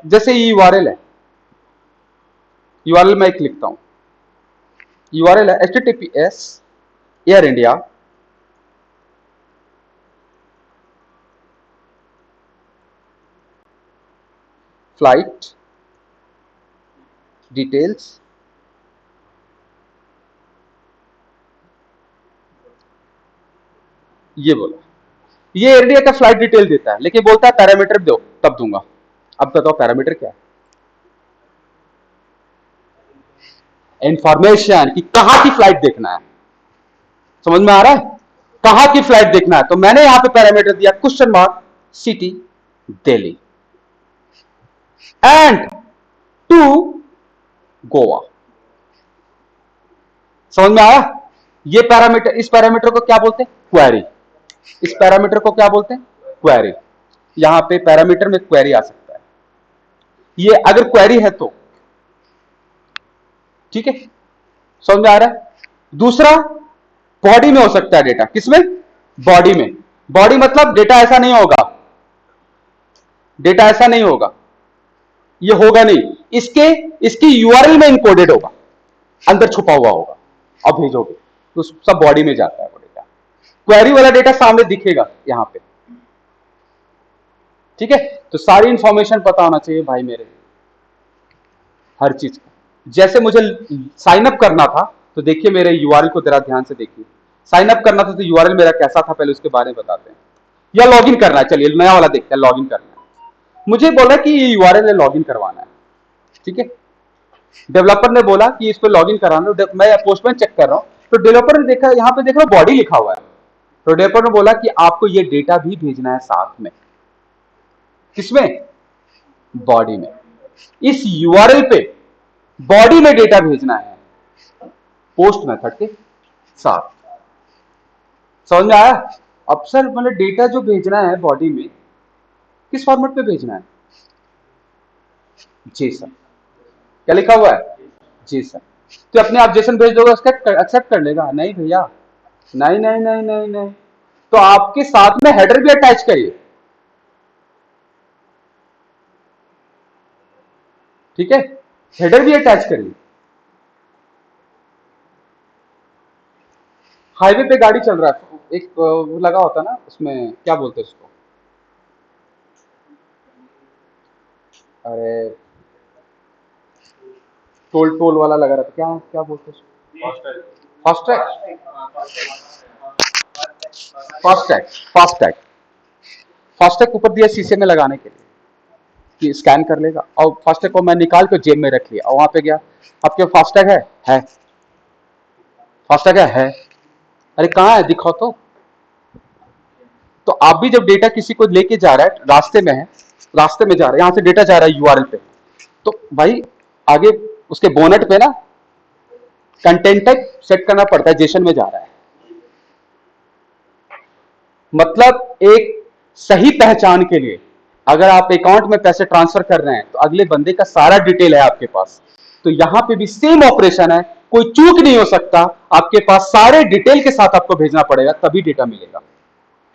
जैसे ये यूआरएल है, यूआरएल मैं एक लिखता हूं, यूआरएल है https air India flight details ये बोला, ये एयर इंडिया का फ्लाइट डिटेल देता है, लेकिन बोलता है पैरामीटर दो तब दूंगा। अब बताओ पैरामीटर क्या है? इंफॉर्मेशन कि कहां की फ्लाइट देखना है। समझ में आ रहा है? कहां की फ्लाइट देखना है, तो मैंने यहां पे पैरामीटर दिया question mark city Delhi and to Goa. समझ में आया? ये पैरामीटर, इस पैरामीटर को क्या बोलते हैं? क्वेरी। इस पैरामीटर को क्या बोलते हैं? क्वेरी। यहां पे पैरामीटर में क्वेरी आ सकता है, ये अगर क्वेरी है तो ठीक है। समझ में आ रहा है? दूसरा, बॉडी में हो सकता है डेटा। किसमें? बॉडी में। बॉडी मतलब डेटा ऐसा नहीं होगा, डेटा ऐसा नहीं होगा, ये होगा नहीं, इसके इसकी यूआरएल में इनकोडेड होगा, अंदर छुपा हुआ होगा और भेजोगे तो सब बॉडी में जाता है वो डेटा। क्वेरी वाला डेटा सामने दिखेगा यहां पे, ठीक है। तो सारी इंफॉर्मेशन पता होना चाहिए भाई मेरे, हर चीज का। जैसे मुझे साइन अप करना था, तो देखिए मेरे यूआरएल को जरा ध्यान से देखिए। साइन अप करना था तो यूआरएल मेरा कैसा था, पहले उसके बारे में बताते हैं। या लॉगिन करना है, चलिए नया वाला देखते हैं, लॉगिन करना है। मुझे बोला कि ये यूआरएल है, लॉगिन करवाना है, ठीक है। डेवलपर ने बोला कि इस पर लॉगिन कराना, मैं पोस्टमैन चेक कर रहा हूं, तो डेवलपर ने देखा यहां पे, देख रहा बॉडी लिखा हुआ है, तो डेवलपर ने बोला कि आपको ये डेटा भी भेजना है साथ में। किसमें? बॉडी में। इस यूआरएल पे बॉडी में डेटा भेजना है पोस्ट मेथड के साथ। समझ में आया? अब सर मतलब डेटा जो भेजना है बॉडी में, किस फॉर्मेट पे भेजना है? जेसन। क्या लिखा हुआ है? जेसन। तो अपने आप जेसन भेज दोगे, एक्सेप्ट कर लेगा? नहीं भैया, नहीं नहीं नहीं नहीं नहीं, तो आपके साथ में हेडर भी अटैच करिए, ठीक है। हेडर भी अटैच करिए। हाईवे पे गाड़ी चल रहा है, एक वो लगा होता है ना उसमें, क्या बोलते हैं उसको, अरे टोल टोल वाला लगा रहता, क्या क्या बोलते हैं उसको? फास्टैग। फास्टैग। फास्टैग। फास्टैग ऊपर दिया शीशे में लगाने के लिए कि स्कैन कर लेगा, और फास्टैग को मैं निकाल के जेब में रख लिया और वहां पे गया, आपके फास्टैग है फास्टैग है। अरे कहाँ है, दिखाओ तो आप भी जब डेटा किसी को लेके जा रहा है, रास्ते में है, रास्ते में जा रहा है, यहां से डेटा जा रहा है यूआरएल पे, तो भाई आगे उसके बोनेट पे ना कंटेंट टाइप सेट करना पड़ता है, जेसन में जा रहा है, मतलब एक सही पहचान के लिए। अगर आप अकाउंट में पैसे ट्रांसफर कर रहे हैं तो अगले बंदे का सारा डिटेल है आपके पास, तो यहां पे भी सेम ऑपरेशन है, कोई चूक नहीं हो सकता, आपके पास सारे डिटेल के साथ आपको भेजना पड़ेगा, तभी डेटा मिलेगा,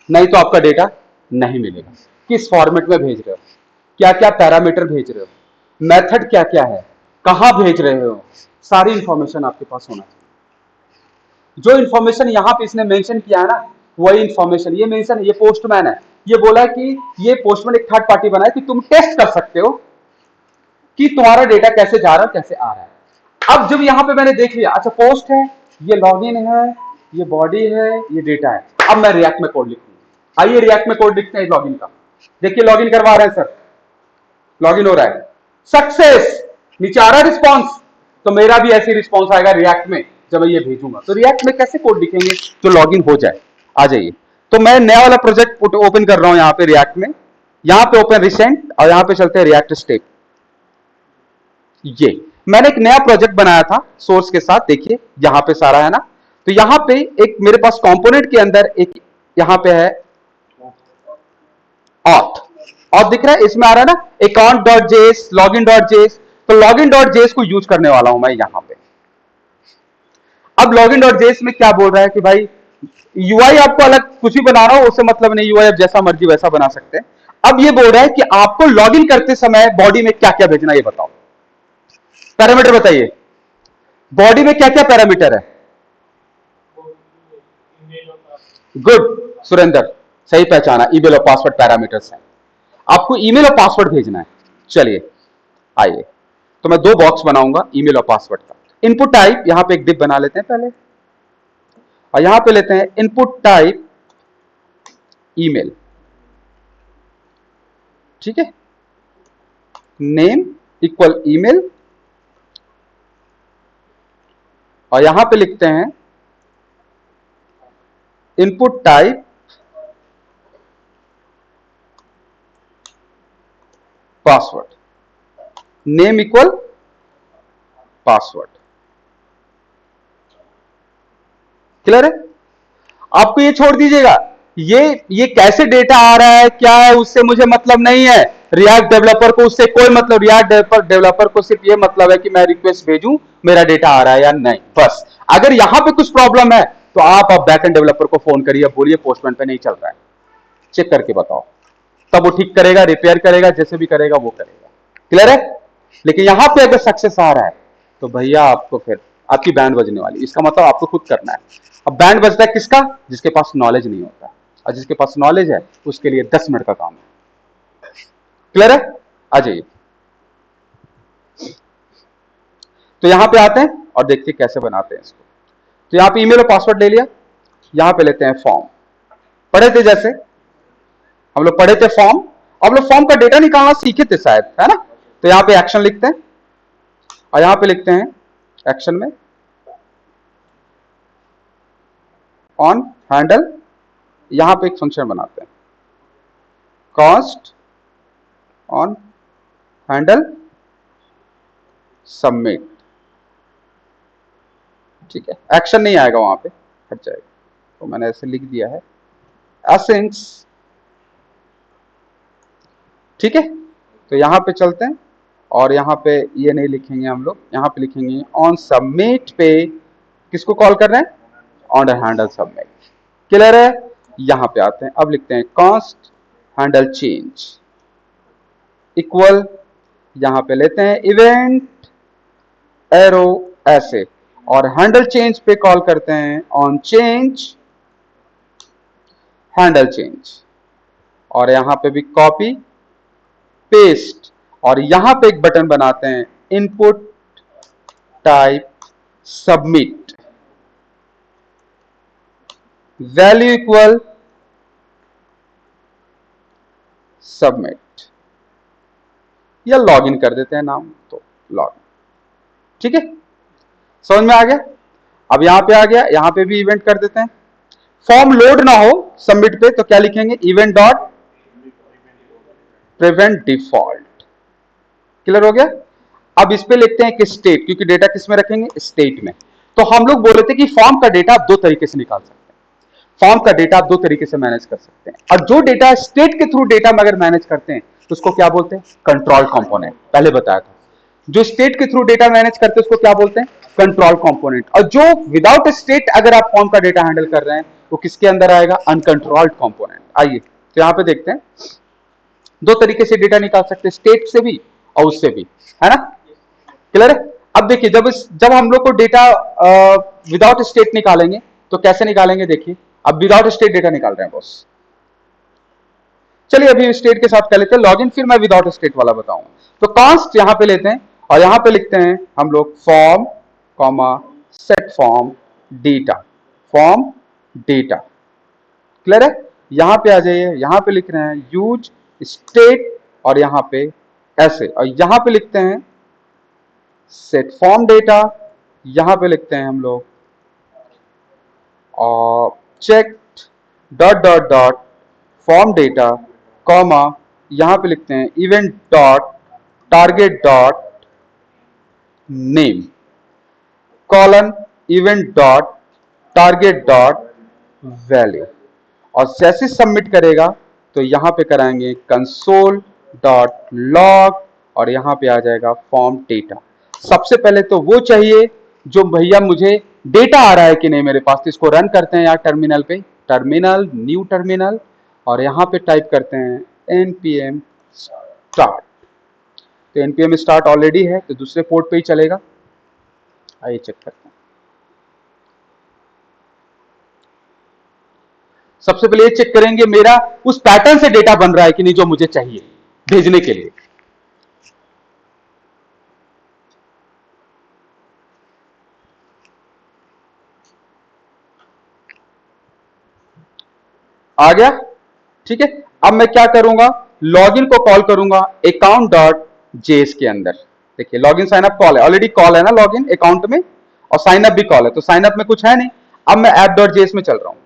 नहीं तो आपका डेटा नहीं मिलेगा। किस फॉर्मेट में भेज रहे हो, क्या क्या पैरामीटर भेज रहे हो, मेथड क्या क्या है, कहां भेज रहे हो, सारी इंफॉर्मेशन आपके पास होना चाहिए। जो इंफॉर्मेशन यहां पे इसने मेंशन किया है ना, वही इंफॉर्मेशन ये मेंशन, ये पोस्टमैन है, ये बोला कि ये पोस्टमैन एक थर्ड पार्टी बना है कि तुम टेस्ट कर सकते हो कि तुम्हारा डेटा कैसे जा रहा है, कैसे आ रहा है। अब जब यहां पे मैंने देख लिया, अच्छा पोस्ट है, ये लॉगिन है, ये बॉडी है, ये डेटा है, अब मैं रिएक्ट में कोड लिखूंगा। आइए रिएक्ट में कोड लिखते हैं लॉगिन का। देखिए लॉगिन करवा रहे हैं सर, लॉगिन हो रहा है, सक्सेस, नीचे आ रहा है रिस्पॉन्स, तो मेरा भी ऐसे रिस्पॉन्स आएगा रिएक्ट में जब मैं ये भेजूंगा। तो रिएक्ट में कैसे कोड लिखेंगे जो लॉगिन हो जाए? आ जाइए, तो मैं नया वाला प्रोजेक्ट ओपन कर रहा हूं यहां पे रिएक्ट में, यहां पे ओपन रिसेंट, और यहां पे चलते हैं रिएक्ट स्टेप। ये मैंने एक नया प्रोजेक्ट बनाया था सोर्स के साथ, देखिए यहां पे सारा है ना। तो यहां पे एक मेरे पास कंपोनेंट के अंदर एक यहां पे है ऑथ, ऑथ दिख रहा है, इसमें आ रहा है ना account dot JS, login dot JS. तो लॉगिन डॉट जेएस को यूज करने वाला हूं मैं यहां पे। अब लॉगिन डॉट जेएस में क्या बोल रहा है कि भाई यूआई आपको अलग कुछ भी बना रहा हो उससे मतलब नहीं, यूआई आप जैसा मर्जी वैसा बना सकते हैं। अब ये बोल रहा है कि आपको लॉगिन करते समय बॉडी में क्या क्या भेजना, ये बताओ, पैरामीटर बताइए, बॉडी में क्या क्या पैरामीटर है। गुड सुरेंद्र, सही पहचाना, ईमेल और पासवर्ड पैरामीटर्स हैं। आपको ईमेल और पासवर्ड भेजना है। चलिए आइए, तो मैं दो बॉक्स बनाऊंगा ईमेल और पासवर्ड का। इनपुट टाइप यहां पे एक डिप बना लेते हैं पहले, और यहां पे लेते हैं इनपुट टाइप ईमेल, ठीक है, नेम इक्वल ईमेल, और यहां पे लिखते हैं input type password, name equal password. Clear है? आपको ये छोड़ दीजिएगा, ये कैसे डेटा आ रहा है क्या है उससे मुझे मतलब नहीं है। रिएक्ट डेवलपर को उससे कोई मतलब, रिएक्ट डेवलपर को सिर्फ ये मतलब है कि मैं रिक्वेस्ट भेजूं, मेरा डेटा आ रहा है या नहीं, बस। अगर यहां पे कुछ प्रॉब्लम है तो आप अब बैकएंड डेवलपर को फोन करिए, बोलिए पोस्टमैन पे नहीं चल रहा है, चेक करके बताओ, तब वो ठीक करेगा, रिपेयर करेगा, जैसे भी करेगा वो करेगा। क्लियर है? लेकिन यहां पे अगर सक्सेस आ रहा है तो भैया आपको फिर आपकी बैंड बजने वाली, इसका मतलब आपको खुद करना है। अब बैंड बजता है किसका? जिसके पास नॉलेज नहीं होता, और जिसके पास नॉलेज है उसके लिए 10 मिनट का काम है। क्लियर है? आ जाइए, तो यहां पे आते हैं और देखते हैं कैसे बनाते हैं इसको। तो यहां पे ईमेल और पासवर्ड ले लिया, यहां पे लेते हैं फॉर्म, पढ़े थे जैसे हम लोग पढ़े थे फॉर्म, अब लोग फॉर्म का डेटा निकालना सीखे थे शायद, है ना। तो यहां पे एक्शन लिखते हैं, और यहां पे लिखते हैं एक्शन में ऑन हैंडल, यहां पे एक फंक्शन बनाते हैं कॉस्ट ऑन हैंडल सबमिट, ठीक है, एक्शन नहीं आएगा वहां पे, हट जाएगा, तो मैंने ऐसे लिख दिया है एसेंस, ठीक है। तो यहां पे चलते हैं, और यहां पे ये नहीं लिखेंगे हम लोग, यहां पे लिखेंगे ऑन सबमिट पे किसको कॉल कर रहे हैं, ऑन हैंडल सबमिट। क्लियर है? यहां पे आते हैं, अब लिखते हैं कॉस्ट हैंडल चेंज इक्वल, यहां पे लेते हैं इवेंट एरो ऐसे, और हैंडल चेंज पे कॉल करते हैं ऑन चेंज हैंडल चेंज, और यहां पे भी कॉपी पेस्ट, और यहां पे एक बटन बनाते हैं input type submit, value equal submit, या लॉगिन कर देते हैं नाम, तो लॉगिन, ठीक है, समझ में आ गया। अब यहां पे आ गया, यहां पे भी इवेंट कर देते हैं, फॉर्म लोड ना हो सबमिट पे तो क्या लिखेंगे, event dot prevent default. Clear हो गया? अब इस पे लिखते हैं कि स्टेट, क्योंकि डेटा किस में रखेंगे, स्टेट में। तो हम लोग बोल रहे थे कि फॉर्म का डेटा आप दो तरीके से निकाल सकते हैं, फॉर्म का डेटा आप दो तरीके से मैनेज कर सकते हैं, और जो डेटा स्टेट के थ्रू डेटा में अगर मैनेज करते हैं तो उसको क्या बोलते हैं, कंट्रोल कंपोनेंट, पहले बताया था। जो स्टेट के थ्रू डेटा मैनेज करते हैं उसको क्या बोलते हैं, कंट्रोल कंपोनेंट। और जो विदाउट स्टेट अगर आप फॉर्म का डेटा हैंडल कर रहे हैं वो किसके अंदर आएगा, अनकंट्रोल्ड कंपोनेंट। आइए तो यहां पे देखते हैं, दो तरीके से डेटा निकाल सकते हैं, स्टेट से भी और उससे भी, है ना। क्लियर है? अब देखिए, जब हम लोग को डेटा विदाउट स्टेट निकालेंगे तो कैसे निकालेंगे, देखिए अब विदाउट स्टेट डेटा निकाल रहे हैं बॉस। चलिए अभी स्टेट के साथ कर लेते हैं लॉगिन, फिर मैं विदाउट स्टेट वाला बताऊंगा। तो कांस्ट यहां पे लेते हैं, और यहां पे लिखते हैं हम लोग form comma set form data, form data. Clear है? यहां पे आ जाइए, यहां पे लिख रहे हैं यूज स्टेट, और यहां पे ऐसे, और यहां पे लिखते हैं सेट फॉर्म डेटा, यहां पे लिखते हैं हम लोग और check dot dot dot form data comma, यहां पे लिखते हैं event dot target dot name colon event dot target dot value, और जैसे सबमिट करेगा तो यहां पे कराएंगे कंसोल डॉट लॉग, और यहां पे आ जाएगा फॉर्म डेटा। सबसे पहले तो वो चाहिए जो भैया मुझे डेटा आ रहा है कि नहीं मेरे पास, तो इसको रन करते हैं यार टर्मिनल पे, टर्मिनल न्यू टर्मिनल, और यहां पे टाइप करते हैं npm स्टार्ट। तो npm स्टार्ट ऑलरेडी है तो दूसरे पोर्ट पे ही चलेगा। आइए चेक करते हैं। सबसे पहले ये चेक करेंगे मेरा उस पैटर्न से डेटा बन रहा है कि नहीं जो मुझे चाहिए भेजने के लिए। आ गया, ठीक है। अब मैं क्या करूंगा, लॉगिन को कॉल करूंगा अकाउंट डॉट जेएस के अंदर। देखिए लॉगिन साइन अप कॉल है, ऑलरेडी कॉल है ना लॉगिन अकाउंट में, और साइन अप भी कॉल है, तो साइन अप में कुछ है नहीं। अब मैं ऐप डॉट जेएस में चल रहा हूं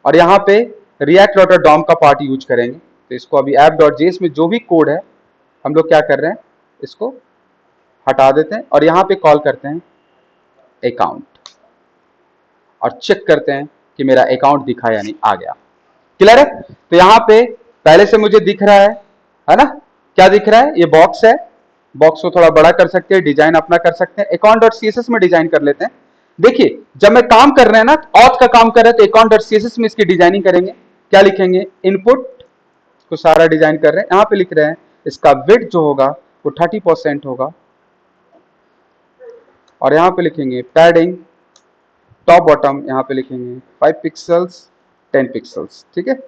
और यहां पे रिएक्ट डॉट डॉम का पार्ट यूज करेंगे। तो इसको अभी ऐप डॉट जेएस में जो भी कोड है हम लोग क्या कर रहे हैं, इसको हटा देते हैं और यहां पे कॉल करते हैं अकाउंट और चेक करते हैं कि मेरा अकाउंट दिखा या नहीं। आ गया, क्लियर है। तो यहां पे पहले से मुझे दिख रहा है ना, क्या दिख रहा है, ये बॉक्स है, बॉक्स को थोड़ा बड़ा कर सकते हैं, डिजाइन अपना कर सकते हैं, अकाउंट डॉट सीएसएस में डिजाइन कर लेते हैं। देखिए जब मैं काम कर रहे हैं ना, ऑथ का काम कर रहे हैं, तो अकाउंट डॉट सीएसएस में इसकी डिजाइनिंग करेंगे। क्या लिखेंगे, इनपुट को सारा डिजाइन कर रहे हैं, यहां पे लिख रहे हैं इसका विड्थ जो होगा वो 30% होगा, और यहां पे लिखेंगे पैडिंग टॉप बॉटम, यहां पे लिखेंगे 5 पिक्सल्स 10 पिक्सल्स, ठीक है।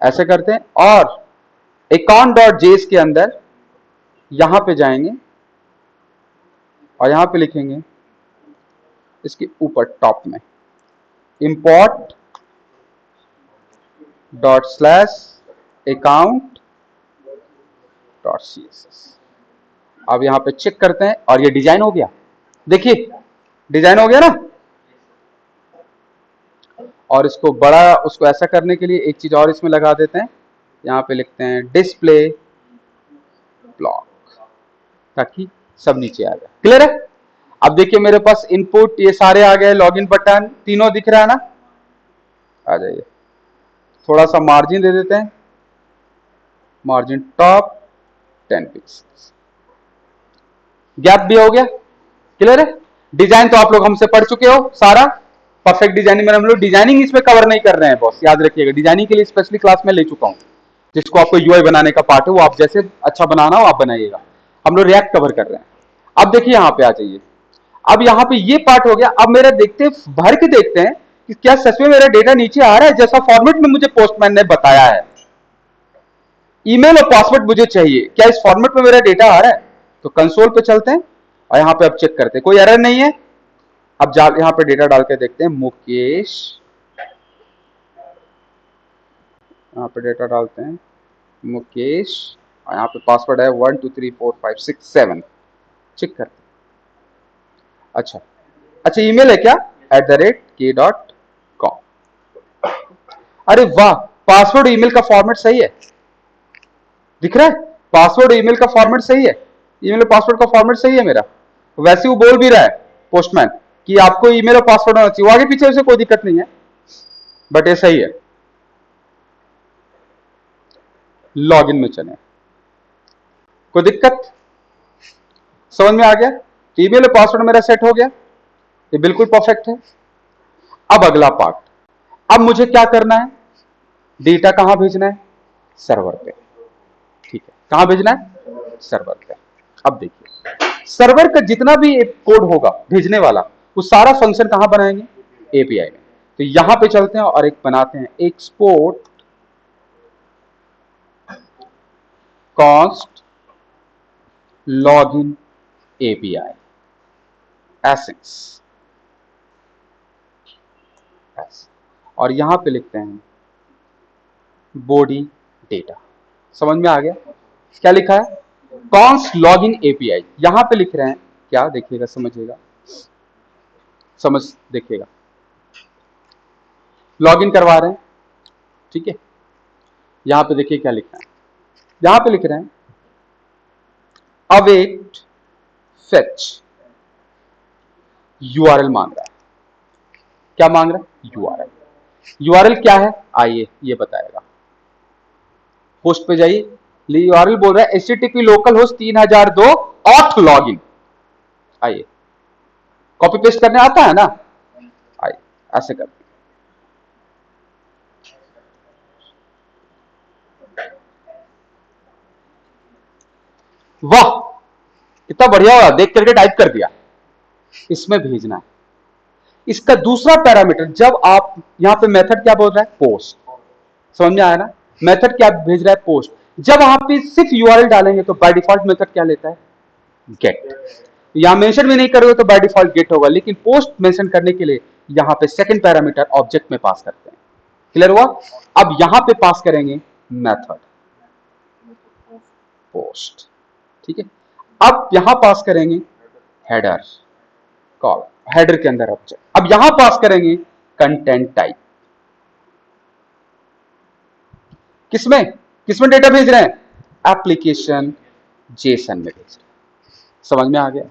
ऐसे करते हैं और अकाउंट डॉट जेएस के अंदर यहां पे जाएंगे और यहां पे लिखेंगे इसके ऊपर टॉप में import dot slash account dot CSS. अब यहां पे चेक करते हैं और ये डिजाइन हो गया, देखिए डिजाइन हो गया ना। और इसको बड़ा, उसको ऐसा करने के लिए एक चीज और इसमें लगा देते हैं, यहां पे लिखते हैं डिस्प्ले ब्लॉक, ताकि सब नीचे आ जाए। क्लियर है। अब देखिए मेरे पास इनपुट ये सारे आ गए, लॉगिन बटन तीनों दिख रहा है ना। आ जाइए, थोड़ा सा मार्जिन दे देते हैं, मार्जिन टॉप 10 पिक्सल, गैप भी हो गया। क्लियर है। डिजाइन तो आप लोग हमसे पढ़ चुके हो सारा, परफेक्ट डिजाइनिंग में हम लोग डिजाइनिंग इसमें कवर नहीं कर रहे हैं बॉस, याद रखिएगा। डिजाइनिंग के लिए स्पेशली क्लास में ले चुका हूं, जिसको आपको यूआई बनाने का पार्ट है वो आप जैसे अच्छा बनाना हो आप बनाइएगा। हम लोग रिएक्ट कवर कर रहे हैं। अब देखिए यहां पे आ जाइए, अब यहां पे ये पार्ट हो गया। अब मेरा देखते भर के देखते हैं कि क्या सच में मेरा डेटा नीचे आ रहा है जैसा फॉर्मेट में मुझे पोस्टमैन ने बताया है। ईमेल और पासवर्ड मुझे चाहिए, क्या इस फॉर्मेट में मेरा डेटा आ रहा है। तो कंसोल पे चलते हैं और यहां पे अब चेक करते हैं, कोई एरर नहीं है। अब यहां पे डेटा डाल के देखते हैं, मुकेश, यहां पे डेटा डालते हैं मुकेश, और यहां पे पासवर्ड है 123456 चेक करते हैं। अच्छा अच्छा, ईमेल है क्या, @k.com। अरे वाह, पासवर्ड ईमेल का फॉर्मेट सही है, दिख रहा है, पासवर्ड ईमेल का फॉर्मेट सही है, ईमेल पासवर्ड का फॉर्मेट सही है मेरा। वैसे वो बोल भी रहा है पोस्टमैन कि आपको ईमेल और पासवर्ड होना चाहिए, वो आगे पीछे उसे कोई दिक्कत नहीं है, बट ये सही है। लॉगिन में चले, कोई दिक्कत, समझ में आ गया। ईमेल और पासवर्ड मेरा सेट हो गया, ये बिल्कुल परफेक्ट है। अब अगला पार्ट, अब मुझे क्या करना है, डेटा कहां भेजना है, सर्वर पे, ठीक है। कहां भेजना है, सर्वर पे। अब देखिए सर्वर का जितना भी कोड होगा भेजने वाला, वो सारा फंक्शन कहां बनाएंगे, एपीआई में। तो यहां पे चलते हैं और एक बनाते हैं export cost login API essence, और यहां पे लिखते हैं बॉडी डेटा। समझ में आ गया, क्या लिखा है, कॉन्स्ट लॉगिन एपीआई, यहां पे लिख रहे हैं क्या, देखिएगा समझिएगा, समझ देखिएगा, लॉगिन करवा रहे हैं, ठीक है। यहां पे देखिए क्या लिखा है, यहां पे लिख रहे हैं अवेट फेच यूआरएल मांग रहा है। क्या मांग रहा है? यूआरएल। यूआरएल क्या है आइए ये बताएगा। होस्ट पे जाइए, यूआरएल बोल रहा है http local host 3002 auth login. आइए कॉपी पेस्ट करने आता है ना, आइए ऐसे करते वाह कितना बढ़िया हुआ, देख करके टाइप कर दिया। इसमें भेजना है। इसका दूसरा पैरामीटर, जब आप यहां पे मेथड क्या बोल रहा है? पोस्ट। समझ में आया ना? मेथड क्या भेज रहा है? पोस्ट। जब वहां पे सिर्फ यूआरएल डालेंगे तो बाय डिफॉल्ट मेथड क्या लेता है? गेट। यहां मेंशन भी नहीं करोगे तो बाय डिफॉल्ट गेट होगा, लेकिन पोस्ट मेंशन करने के लिए यहां पे सेकंड पैरामीटर ऑब्जेक्ट में पास करते हैं। क्लियर हुआ? अब यहां पे पास करेंगे मेथड पोस्ट। ठीक है, अब यहां पास करेंगे हेडर कॉल, हेडर के अंदर ऑब्जेक्ट। अब यहां पास करेंगे कंटेंट टाइप। किसमें किसमें डेटा भेज रहे हैं? एप्लीकेशन जेसन में भेज रहे हैं। समझ में आ गया?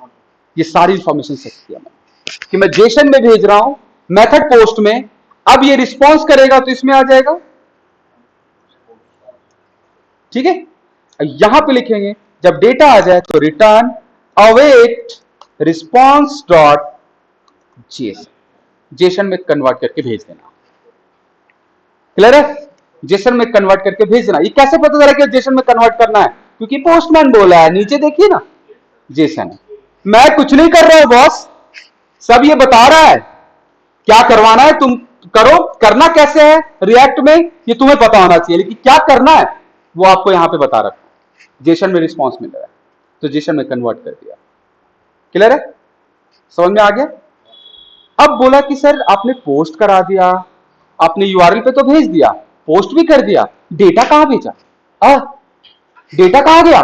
ये सारी इंफॉर्मेशन सेट किया मैंने कि मैं जेसन में भेज रहा हूं, मेथड पोस्ट में। अब ये रिस्पॉन्स करेगा तो इसमें आ जाएगा। ठीक है, यहां पे लिखेंगे जब डेटा आ जाए तो return await response dot JSON, Jason में कन्वर्ट करके भेज देना। क्लियर है? जेसन में कन्वर्ट करके भेज देना। ये कैसे पता चला कि जेसन में कन्वर्ट करना है? क्योंकि पोस्टमैन बोला है, नीचे देखिए ना जेसन। मैं कुछ नहीं कर रहा हूं बॉस, सब ये बता रहा है क्या करवाना है तुम करो। करना कैसे है रिएक्ट में ये तुम्हें पता होना चाहिए, लेकिन क्या करना है वो आपको यहां पे बता रखा है। जेसन में रिस्पॉन्स मिल रहा है तो जेसन में कन्वर्ट कर दिया। क्लियर है? समझ में आ गया? अब बोला कि सर आपने पोस्ट करा दिया, आपने यूआरएल पे तो भेज दिया, पोस्ट भी कर दिया, डेटा कहां भेजा? डेटा कहां गया?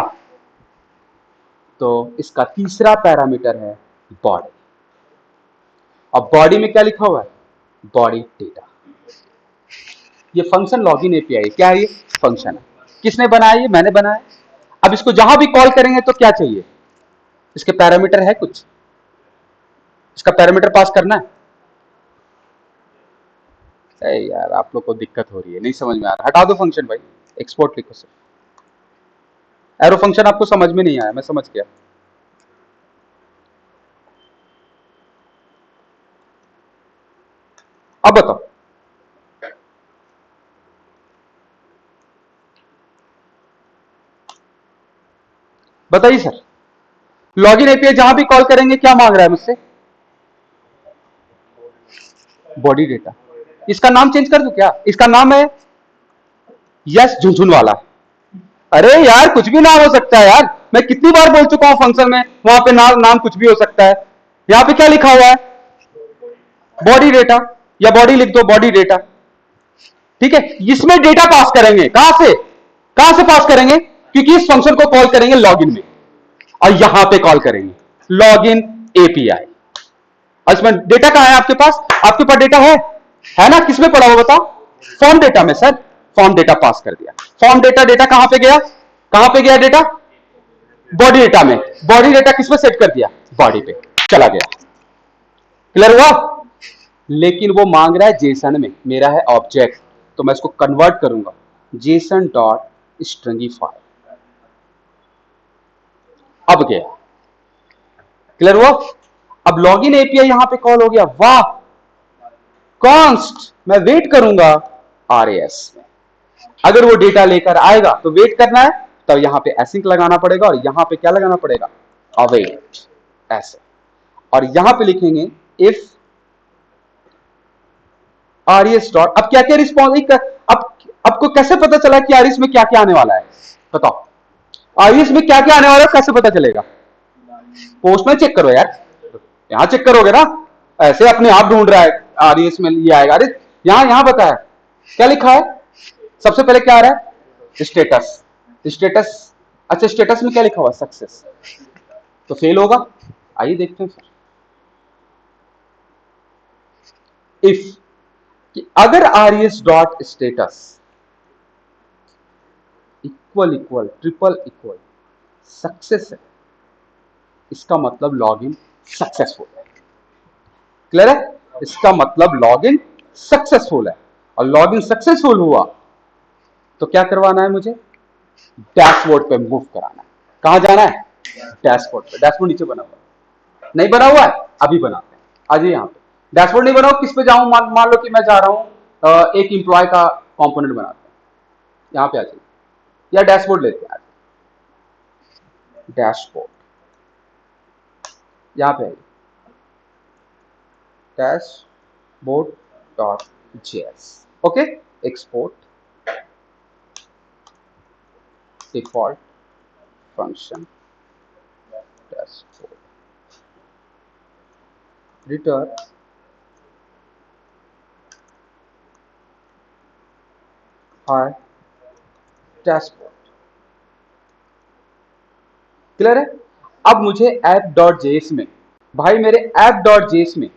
तो इसका तीसरा पैरामीटर है बॉडी। अब बॉडी में क्या लिखा हुआ है? Body data. ये फंक्शन लॉगिन एपीआई क्या है? ये फंक्शन है। किसने बनाया? ये मैंने बनाया। अब इसको जहां भी कॉल करेंगे तो क्या चाहिए? इसके पैरामीटर है कुछ, इसका पैरामीटर पास करना है। अरे यार आप लोग को दिक्कत हो रही है, नहीं समझ में आ रहा, हटा दो फंक्शन भाई, एक्सपोर्ट लिखो सर। एरो फंक्शन आपको समझ में नहीं आया, मैं समझ गया। अब बताओ, बताइए सर, लॉगिन एपीआई जहां भी कॉल करेंगे क्या मांग रहा है मुझसे? Body data. इसका नाम चेंज कर दूं क्या? इसका नाम है यस झुनझुन वाला। अरे यार कुछ भी नाम हो सकता है यार, मैं कितनी बार बोल चुका हूं फंक्शन में, वहां पे नाम कुछ भी हो सकता है। यहां पे क्या लिखा हुआ है? बॉडी डेटा, या बॉडी लिख दो, बॉडी डेटा। ठीक है, इसमें डेटा पास करेंगे। कहां से पास करेंगे? क्योंकि इस फंक्शन को कॉल करेंगे लॉगिन में, और यहां पे कॉल करेंगे लॉगिन एपीआई। और इसमें डेटा कहां है आपके पास? आपके पास डेटा है ना? किसमें पड़ा हुआ बताओ? फॉर्म डेटा में सर, फॉर्म डेटा पास कर दिया। फॉर्म डेटा, डेटा कहां पे गया? कहां पे गया डेटा? बॉडी डेटा में। बॉडी डेटा किस पे सेट कर दिया? बॉडी पे चला गया। क्लियर हुआ? लेकिन वो मांग रहा है जेसन में, मेरा है ऑब्जेक्ट, तो मैं इसको कन्वर्ट करूंगा जेसन डॉट स्ट्रिंगीफाई। अब गया। क्लियर हुआ? अब लॉगिन एपीआई यहां पे कॉल हो गया। वाह, कॉन्स्ट मैं वेट करूंगा आरएएस में, अगर वो डेटा लेकर आएगा तो वेट करना है, तो यहां पे एसिंक लगाना पड़ेगा, और यहां पे क्या लगाना पड़ेगा? अवेट ऐसे। और यहां पे लिखेंगे इफ आरएस डॉट। अब क्या क्या रिस्पॉन्स, अब आपको कैसे पता चला कि आरएस में क्या क्या आने वाला है? बताओ, आरएस में क्या क्या आने वाला है कैसे पता चलेगा? पोस्ट में चेक करो यार, यहां चेक करोगे ना, ऐसे अपने आप ढूंढ रहा है आरएस में ये आएगा। अरे यहां यहां बताया क्या लिखा है? सबसे पहले क्या आ रहा है? स्टेटस। स्टेटस, अच्छा स्टेटस में क्या लिखा हुआ? सक्सेस, तो फेल होगा। आइए देखते हैं फिर। इफ कि अगर RS dot status equal equal triple equal success है, इसका मतलब लॉगिन सक्सेसफुल है। क्लियर है? इसका मतलब लॉगिन सक्सेसफुल है, और लॉगिन सक्सेसफुल हुआ तो क्या करवाना है मुझे? डैशबोर्ड पे मूव कराना है। कहां जाना है? डैशबोर्ड पे। डैशबोर्ड नीचे बना हुआ है, नहीं बना हुआ है? अभी बनाते हैं। आज यहाँ पे डैशबोर्ड नहीं बना हुआ, किस पे जाऊं? मान लो कि मैं जा रहा हूं एक इंप्लॉय का कंपोनेंट बनाते हैं, यहाँ पे आ जाइए, या डैशबोर्ड लेते हैं। डैशबोर्ड, यहाँ पे आइए, dashboard dot JS. Okay, export default function dashboard, return hi dashboard. Clear है? अब मुझे ऐप डॉट जेएस में, भाई मेरे ऐप डॉट जेएस में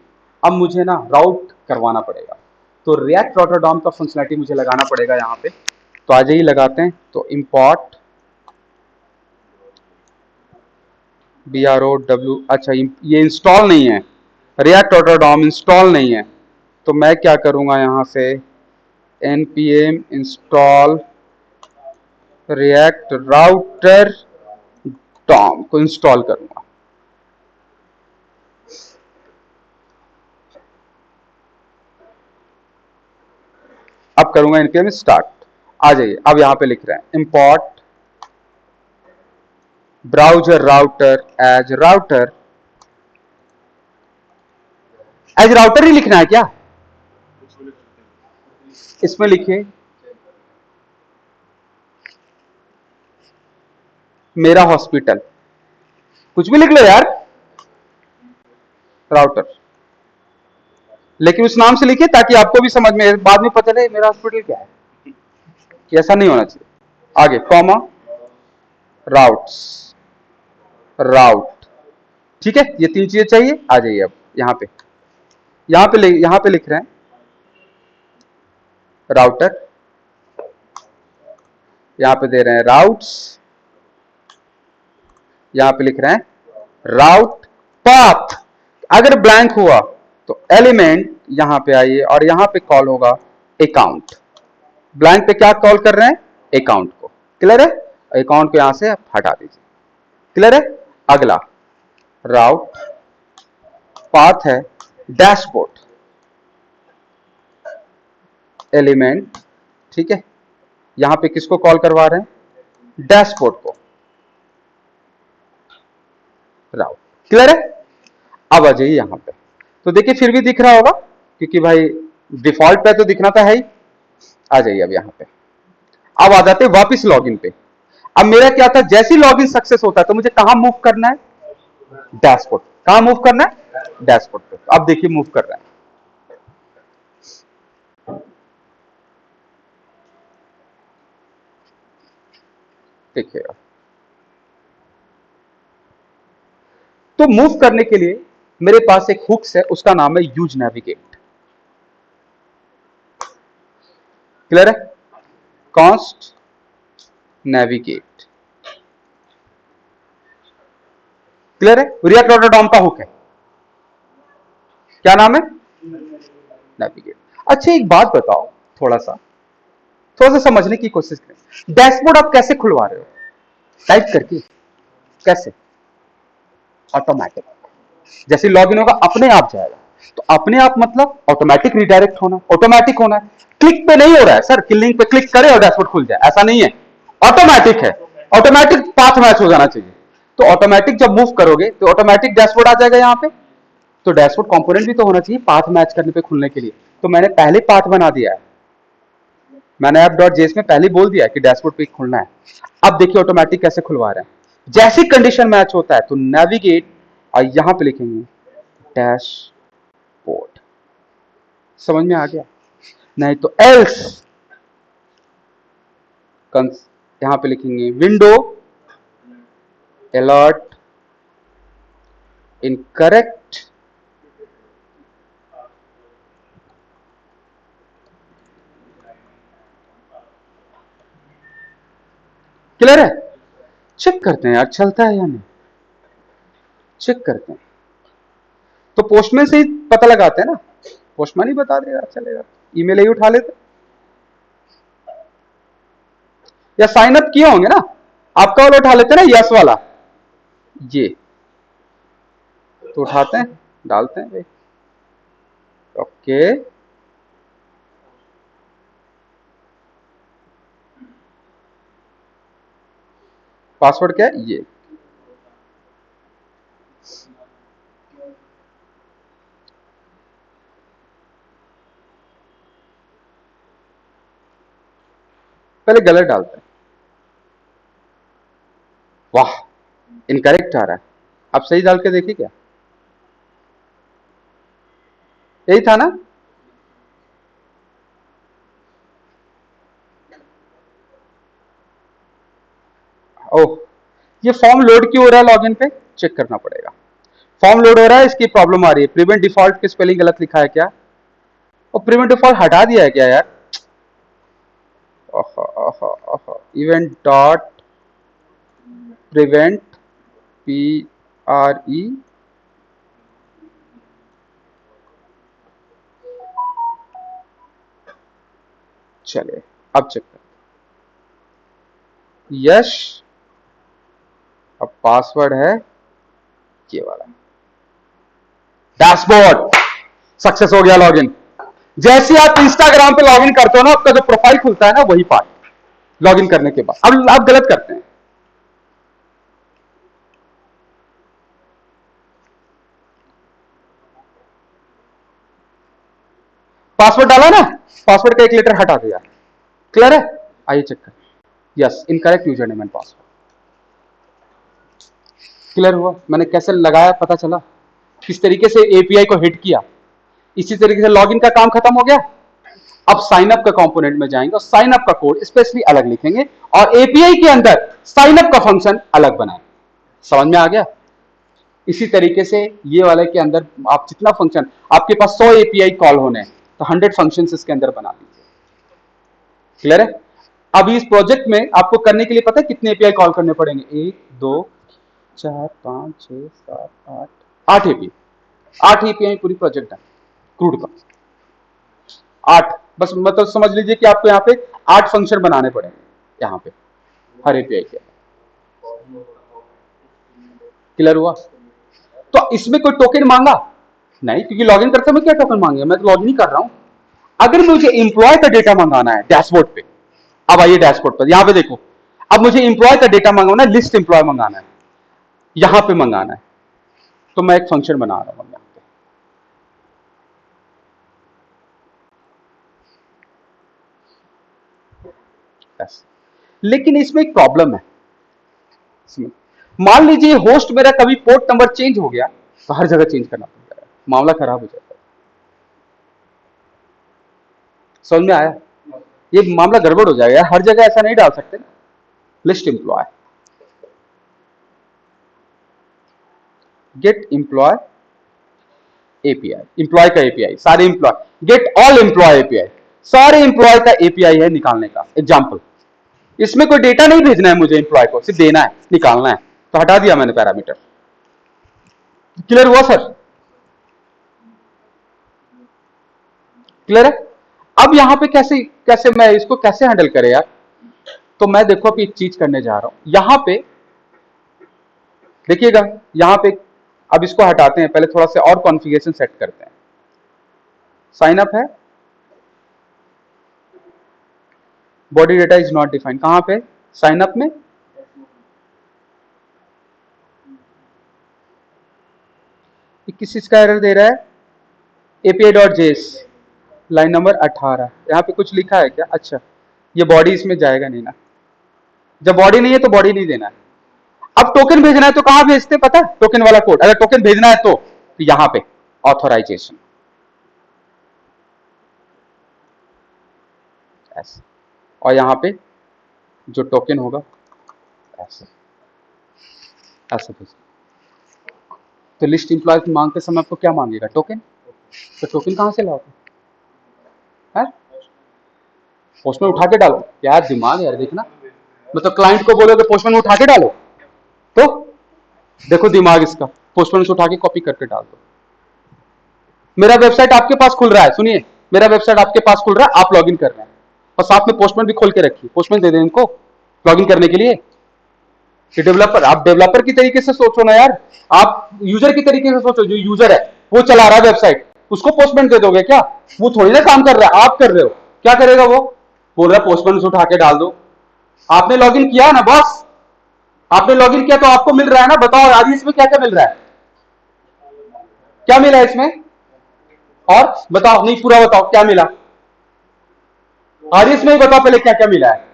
अब मुझे ना राउट करवाना पड़ेगा, तो रिएक्ट रोटरडॉम का फंक्शनलिटी मुझे लगाना पड़ेगा यहाँ पे। तो आज ही लगाते हैं, तो इंपोर्ट BROW, अच्छा ये इंस्टॉल नहीं है, रिएक्ट रोटरडॉम इंस्टॉल नहीं है, तो मैं क्या करूंगा यहाँ से npm install react router DOM को इंस्टॉल करूंगा। अब करूंगा npm स्टार्ट। आ जाइए, अब यहां पे लिख रहे हैं import browser router as router. As router ही लिखना है क्या? इसमें लिखिए मेरा हॉस्पिटल, कुछ भी लिख लो यार, राउटर, लेकिन उस नाम से लिखिए ताकि आपको भी समझ में बाद में पता चले मेरा हॉस्पिटल क्या है, कि ऐसा नहीं होना चाहिए। आगे कॉमा राउट्स, राउट, ठीक है, ये तीन चीजें चाहिए। आ जाइए अब यहाँ पे, यहाँ पे लिख रहे हैं राउटर, यहाँ पे दे रहे हैं राउट्स, यहाँ पे लिख रहे हैं राउट पाथ। अगर ब्लैंक हुआ तो एलिमेंट यहां पे आइए और यहां पे कॉल होगा अकाउंट। ब्लैंक पे क्या कॉल कर रहे हैं? अकाउंट को। क्लियर है? अकाउंट को यहां से हटा दीजिए। क्लियर है? अगला राउट पाथ है डैशबोर्ड एलिमेंट, ठीक है, यहां पे किसको कॉल करवा रहे हैं? डैशबोर्ड को, राउट। क्लियर है? अब आ जाइए यहां पे, तो देखिए फिर भी दिख रहा होगा, क्योंकि भाई डिफॉल्ट पे तो दिखना था है ही। आ जाइए अब यहां पे, अब आ जाते हैं वापिस लॉगिन पे। अब मेरा क्या था, जैसे लॉगिन सक्सेस होता है तो मुझे कहां मूव करना है? डैशबोर्ड। कहां मूव करना है? डैशबोर्ड पे। अब देखिए मूव कर रहा है, देखिए। तो मूव करने के लिए मेरे पास एक हुक्स है, उसका नाम है यूज नेविगेट। क्लियर है? Const navigate. क्लियर है? रिएक्ट डॉट का हुक है, क्या नाम है? नेविगेट। अच्छा एक बात बताओ, थोड़ा सा थोड़ा सा समझने की कोशिश करें। डैशबोर्ड आप कैसे खुलवा रहे हो? टाइप करके? कैसे? ऑटोमेटिक, जैसे लॉगिन होगा अपने आप जाएगा। तो अपने आप मतलब ऑटोमेटिक रिडायरेक्ट होना, ऑटोमेटिक होना है। क्लिक पे नहीं हो रहा है सर कि लिंक पे क्लिक करे और डैशबोर्ड खुल जाए, ऐसा नहीं है। ऑटोमेटिक है, ऑटोमेटिक पाथ मैच हो जाना चाहिए। तो ऑटोमेटिक जब मूव करोगे तो ऑटोमेटिक डैशबोर्ड आ जाएगा यहाँ पे। तो डैशबोर्ड कंपोनेंट भी तो होना चाहिए पाथ मैच करने पे खुलने के लिए। तो मैंने पहले पाथ बना दिया है, मैंने ऐप डॉट जेएस में पहले बोल दिया है कि डैशबोर्ड पे खुलना है। अब देखिए ऑटोमेटिक कैसे खुलवा रहे हैं। जैसी कंडीशन मैच होता है तो नेविगेट और यहां पे लिखेंगे डैशबोर्ड। समझ में आ गया? नहीं तो एल्स यहां पे लिखेंगे विंडो अलर्ट इनकरेक्ट। क्लियर है? चेक करते हैं यार चलता है या नहीं, चेक करते हैं। तो पोस्टमैन से ही पता लगाते हैं ना, पोस्टमैन ही बता देगा, चलेगा, ईमेल ही उठा लेते, या साइन अप किए होंगे ना, आपका वाला उठा लेते हैं ना, यस वाला, ये तो उठाते हैं, डालते हैं भाई, ओके, पासवर्ड क्या है ये, पहले गलत डालते हैं, वाह इनकरेक्ट आ रहा है, आप सही डाल के देखिए क्या, यही था ना, ओह ये फॉर्म लोड क्यों हो रहा है, लॉगिन पे चेक करना पड़ेगा, फॉर्म लोड हो रहा है, इसकी प्रॉब्लम आ रही है, प्रिवेंट डिफॉल्ट की स्पेलिंग गलत लिखा है क्या, और प्रिवेंट डिफॉल्ट हटा दिया है क्या यार, इवेंट डॉट प्रिवेंट PRE चलिए अब चेक कर, यश, अब पासवर्ड है ये वाला, डैशबोर्ड सक्सेस हो गया लॉगिन, जैसे आप इंस्टाग्राम पे लॉगिन करते हो ना, आपका जो प्रोफाइल खुलता है ना, वही पार्ट लॉगिन करने के बाद, अब आप गलत करते हैं, पासवर्ड डाला ना, पासवर्ड का एक लेटर हटा दिया, क्लियर है, आइए चेक करें, yes incorrect user name and password, clear हुआ, मैंने कैसे लगाया पता चला, किस तरीके से एपीआई को हिट किया, इसी तरीके से लॉगिन का काम खत्म हो गया, अब साइन अप का कंपोनेंट में जाएंगे और साइन अप का कोड स्पेशली अलग लिखेंगे और एपीआई के अंदर साइन अप का फंक्शन अलग बनाएंगे, समझ में आ गया, इसी तरीके से ये वाले के अंदर आप जितना फंक्शन, आपके पास 100 एपीआई कॉल होने हैं तो 100 फंक्शन इसके अंदर बना लीजिए, क्लियर है, अभी इस प्रोजेक्ट में आपको करने के लिए पता है कितने एपीआई कॉल करने पड़ेंगे, 1 2 4 5 6 7 8 8 एपीआई, 8 एपीआई पूरी प्रोजेक्ट है क्रूड का, 8, बस मतलब समझ लीजिए कि आपको यहाँ पे 8 फंक्शन बनाने पड़ेंगे यहाँ पे हर एपीआई के, क्लियर हुआ, तो इसमें कोई टोकन मांगा नहीं, क्योंकि लॉगिन करते मैं क्या टोकन मांगेगा, मैं तो लॉगिन ही कर रहा हूं, अगर मुझे इंप्लॉय का डेटा मंगाना है डैशबोर्ड पे, अब आइए डैशबोर्ड पर, यहां पे देखो, अब मुझे इंप्लॉय का डेटा मंगाना है, लिस्ट इंप्लॉय मंगाना है, यहां पे मंगाना है, तो मैं एक फंक्शन बना रहा हूं यहां पे, लेकिन इसमें एक प्रॉब्लम है, मान लीजिए होस्ट मेरा कभी पोर्ट नंबर चेंज हो गया तो हर जगह चेंज करना पड़ जाएगा, मामला खराब हो जाता है, समझ में आया, ये मामला गड़बड़ हो जाएगा, हर जगह ऐसा नहीं डाल सकते ना, list employee, get employee API, employee का एपीआई, सारे employee, get all employee API, सारे इंप्लॉय का एपीआई है निकालने का, एग्जांपल, इसमें कोई डेटा नहीं भेजना है मुझे इंप्लॉय को, सिर्फ देना है, निकालना है, तो हटा दिया मैंने पैरामीटर, क्लियर हुआ सर, क्लियर है, अब यहां पे कैसे कैसे मैं इसको कैसे हैंडल करें यार, तो मैं देखो अभी एक चीज करने जा रहा हूं, यहां पे देखिएगा, यहां पे अब इसको हटाते हैं, पहले थोड़ा सा और कॉन्फ़िगरेशन सेट करते हैं, साइन अप है, body data is not defined, कहां पे साइन अप में, किस चीज का एरर दे रहा है, API.js लाइन नंबर 18, यहां पे कुछ लिखा है क्या, अच्छा ये बॉडी इसमें जाएगा नहीं ना, जब बॉडी नहीं है तो बॉडी नहीं देना है, अब टोकन भेजना है तो कहां भेजते पता है, टोकन वाला कोड, अगर टोकन भेजना है तो यहां पे ऑथराइजेशन, ऐसे, और यहां पे जो टोकन होगा ऐसे ऐसे भेज, तो लिस्ट इंप्लॉय मांगते समय आपको क्या मांगेगा, टोकन, तो टोकन कहां से लाओगे, पोस्टमैन उठा के डालो, क्या दिमाग है यार, देखना, मतलब क्लाइंट को बोलोगे पोस्टमैन उठा के डालो, तो देखो दिमाग इसका, पोस्टमैन से उठा के कॉपी करके डाल दो, मेरा वेबसाइट आपके पास खुल रहा है, सुनिए, मेरा वेबसाइट आपके पास खुल रहा है, आप लॉगिन कर रहे हैं और साथ में पोस्टमैन भी खोल के रखिए, पोस्टमैन दे दें इनको लॉगिन करने के लिए। कि डेवलपर, आप डेवलपर की तरीके से सोचो ना यार, आप यूजर की तरीके से सोचो। जो यूजर है वो चला रहा है वेबसाइट, उसको पोस्टमैन दे दोगे क्या? वो थोड़ी ना काम कर रहा है, आप कर रहे हो। क्या करेगा वो? बोल रहा है पोस्टमैन से उठा के डाल दो। आपने लॉगिन किया ना बॉस, आपने लॉगिन किया तो आपको मिल रहा है ना। बताओ आज इसमें क्या क्या मिल रहा है, क्या मिला है इसमें? और बताओ, नहीं पूरा बताओ क्या मिला आरिस में ही बताओ पहले क्या क्या मिला है।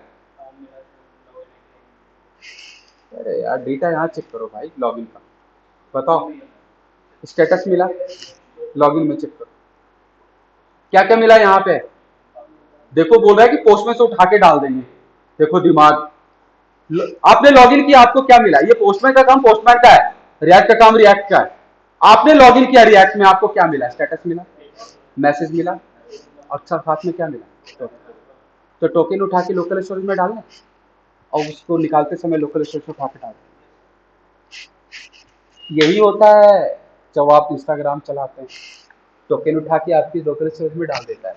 अरे यार डेटा यहाँ चेक करो भाई, लॉगिन का बताओ, स्टेटस मिला, लॉगिन में चेक करो क्या क्या मिला यहाँ पे। देखो बोल रहा है कि पोस्टमैन से उठा के डाल देंगे। देखो दिमाग, आपने लॉगिन किया, आपको क्या मिला? ये पोस्टमैन का काम पोस्टमैन का है, रिएक्ट का काम रिएक्ट का है। आपने लॉगिन किया रिएक्ट में, आपको क्या मिला? स्टेटस मिला, मैसेज मिला, अच्छा साथ में क्या मिला? तो टोकन उठा के लोकल स्टोरेज में डालना और उसको निकालते समय लोकल स्टोरेज से उठा के डालना। यही होता है जब आप इंस्टाग्राम चलाते हैं, टोकन उठा के आपकी लोकल स्टोरेज में डाल देता है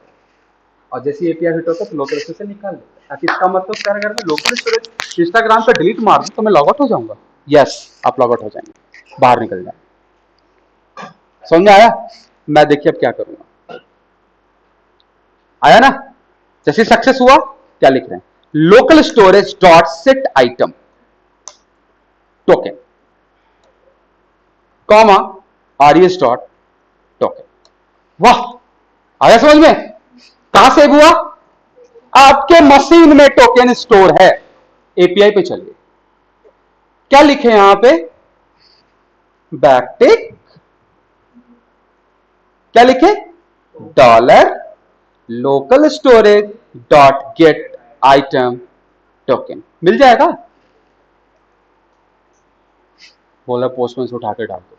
और जैसे एपीआई हिट होता है तो लोकल स्टोरेज से निकाल देता है। ताकि इसका मतलब क्या, अगर मैं लोकल स्टोरेज इंस्टाग्राम पर डिलीट मार दूं तो मैं लॉग आउट हो जाऊंगा। यस, आप लॉग आउट हो जाएंगे, बाहर निकल जाए। समझ में आया? मैं देखिए अब क्या करूंगा, आया ना? जैसे सक्सेस हुआ, क्या लिख रहे हैं? Local storage dot set item token comma RES dot token. वाह, आया समझ में? कहां सेव हुआ? आपके मशीन में टोकन स्टोर है। एपीआई पे चलिए, क्या लिखे यहां पे? बैकटिक, क्या लिखे? Dollar local storage dot get item token. मिल जाएगा? बोला पोस्टमैन से उठा के डाल दो।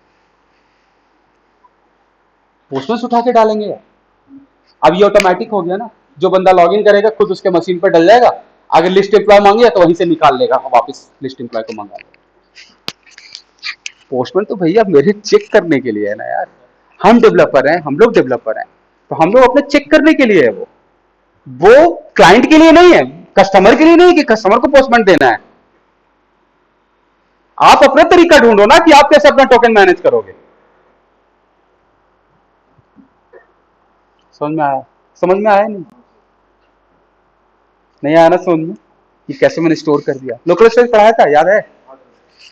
पोस्टमैन से उठा के डालेंगे, अब ये ऑटोमेटिक हो गया ना। जो बंदा लॉगिन करेगा खुद उसके मशीन पर डल जाएगा, अगर लिस्ट एम्प्लॉय मांगे तो वहीं से निकाल लेगा, वापस लिस्ट एम्प्लॉय को मंगा लेगा। पोस्टमैन तो भैया मेरे चेक करने के लिए है ना यार, हम डेवलपर हैं, हम लोग डेवलपर हैं तो हम लोग अपने चेक करने के लिए है। वो क्लाइंट के लिए नहीं है, कस्टमर के लिए नहीं कि कस्टमर को पोस्टमैन देना है। आप अपना तरीका ढूंढो ना कि आप कैसे अपना टोकन मैनेज करोगे। समझ में आया? समझ में आया? नहीं नहीं आया ना समझ में कि कैसे मैंने स्टोर कर दिया? लोकल स्टोरेज पढ़ाया था, याद है?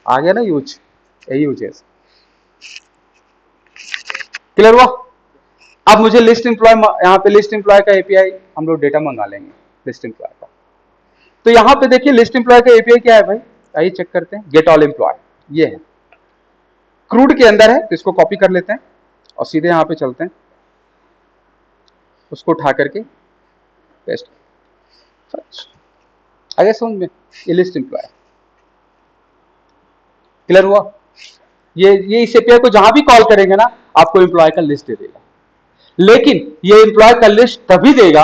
आ गया ना यूज, यही यूज है। क्लियर हुआ? अब मुझे लिस्ट एम्प्लॉय, यहाँ पे लिस्ट एम्प्लॉय का एपीआई हम लोग डेटा मंगा लेंगे लिस्ट एम्प्लॉय का। तो यहाँ पे देखिए लिस्ट एम्प्लॉय का एपीआई क्या है भाई, आइए चेक करते हैं। गेट ऑल एम्प्लॉय, ये है, क्रूड के अंदर है, तो इसको कॉपी कर लेते हैं और सीधे यहाँ पे चलते हैं, उसको उठा करके पेस्ट। आगे समझ में? ये लिस्ट एम्प्लॉय, क्लियर हुआ? ये इस एपीआई को जहां भी कॉल करेंगे ना, आपको एम्प्लॉय का लिस्ट दे देगा। लेकिन ये एम्प्लॉय का लिस्ट तभी देगा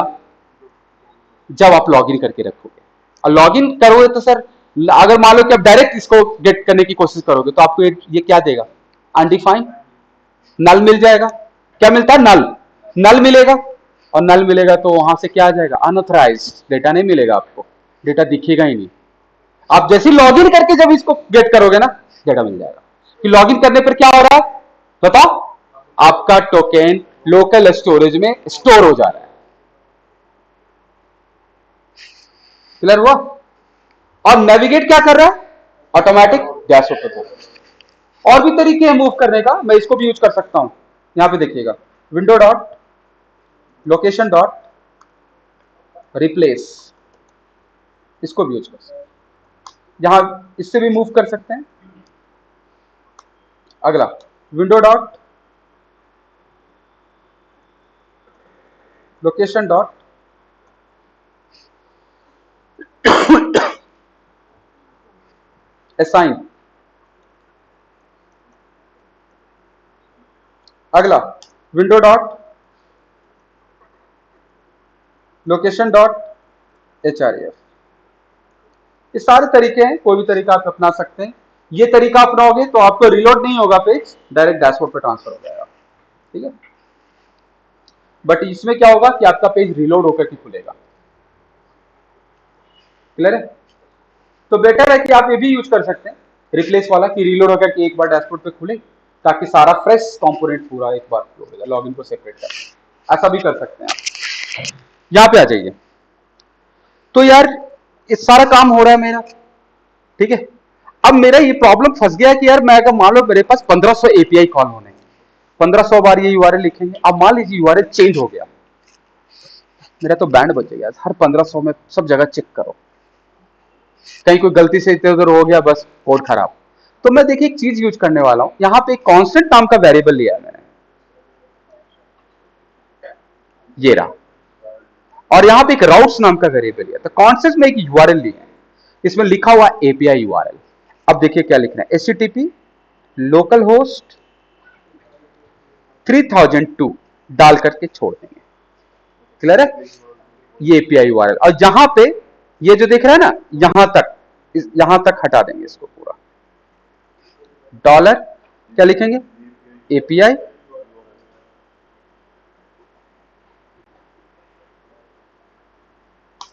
जब आप लॉगिन करके रखोगे। और लॉगिन करोगे तो सर, अगर मान लो कि आप डायरेक्ट इसको गेट करने की कोशिश करोगे तो आपको ये क्या देगा? अनडिफाइंड, नल मिल जाएगा। क्या मिलता है? नल, नल मिलेगा। और नल मिलेगा तो वहां से क्या आ जाएगा? अनऑथराइज डेटा नहीं मिलेगा आपको, डेटा दिखेगा ही नहीं। आप जैसे लॉगिन करके जब इसको गेट करोगे ना, डेटा मिल जाएगा। कि लॉगिन करने पर क्या हो रहा है बताओ? आपका टोकन लोकल स्टोरेज में स्टोर हो जा रहा है। क्लियर हुआ? और नेविगेट क्या कर रहा है? ऑटोमेटिक डैशबोर्ड पे। और भी तरीके हैं मूव करने का, मैं इसको भी यूज कर सकता हूं। यहां पे देखिएगा, window dot location dot replace, इसको भी यूज कर सकते हैं। यहां इससे भी मूव कर सकते हैं। अगला window dot location dot assign. अगला window dot location dot href. ये सारे तरीके हैं, कोई भी तरीका आप अपना सकते हैं। ये तरीका अपनाओगे तो आपको रिलोड नहीं होगा पेज, डायरेक्ट डैशबोर्ड पे ट्रांसफर हो जाएगा। ठीक है? बट इसमें क्या होगा कि आपका पेज रिलोड होकर के खुलेगा। क्लियर है? तो बेटर है कि आप ये भी यूज कर सकते हैं रिप्लेस वाला, कि रिलोड होकर के एक बार डैशबोर्ड पे खुले, ताकि सारा फ्रेश कंपोनेंट पूरा एक बार फ्लो होगा, लॉगिन को सेपरेट कर, ऐसा भी कर सकते हैं आप। यहां पे आ जाइए। तो यार ये सारा काम हो रहा है मेरा, ठीक है। अब मेरा ये प्रॉब्लम फंस गया कि यार मैं अगर मान लो मेरे पास 1500 एपीआई कॉल होने, 1500 बार ये यूआरएल लिखेंगे। अब मान लीजिए यूआरएल चेंज हो गया, मेरा तो बैंड बच गया। हर 1500 में सब जगह चेक करो, कहीं कोई गलती से इधर उधर हो गया, बस कोड खराब। तो मैं देखिए एक चीज यूज करने वाला हूं, यहां पे एक कांस्टेंट नाम का वेरिएबल लिया है मैंने, ये रहा, और यहां पे एक राउट्स नाम का वेरिएबल लिया। तो कांस्टेंट में एक यूआरएल लिया है, इसमें लिखा हुआ एपीआई यूआरएल। अब देखिए क्या लिखना है, एचटीटीपी लोकल होस्ट 3002 डाल करके छोड़ देंगे। क्लियर है? ये एपीआई यूआरएल, और जहां पे ये जो दिख रहा है ना, यहां तक हटा देंगे इसको पूरा। डॉलर क्या लिखेंगे, एपीआई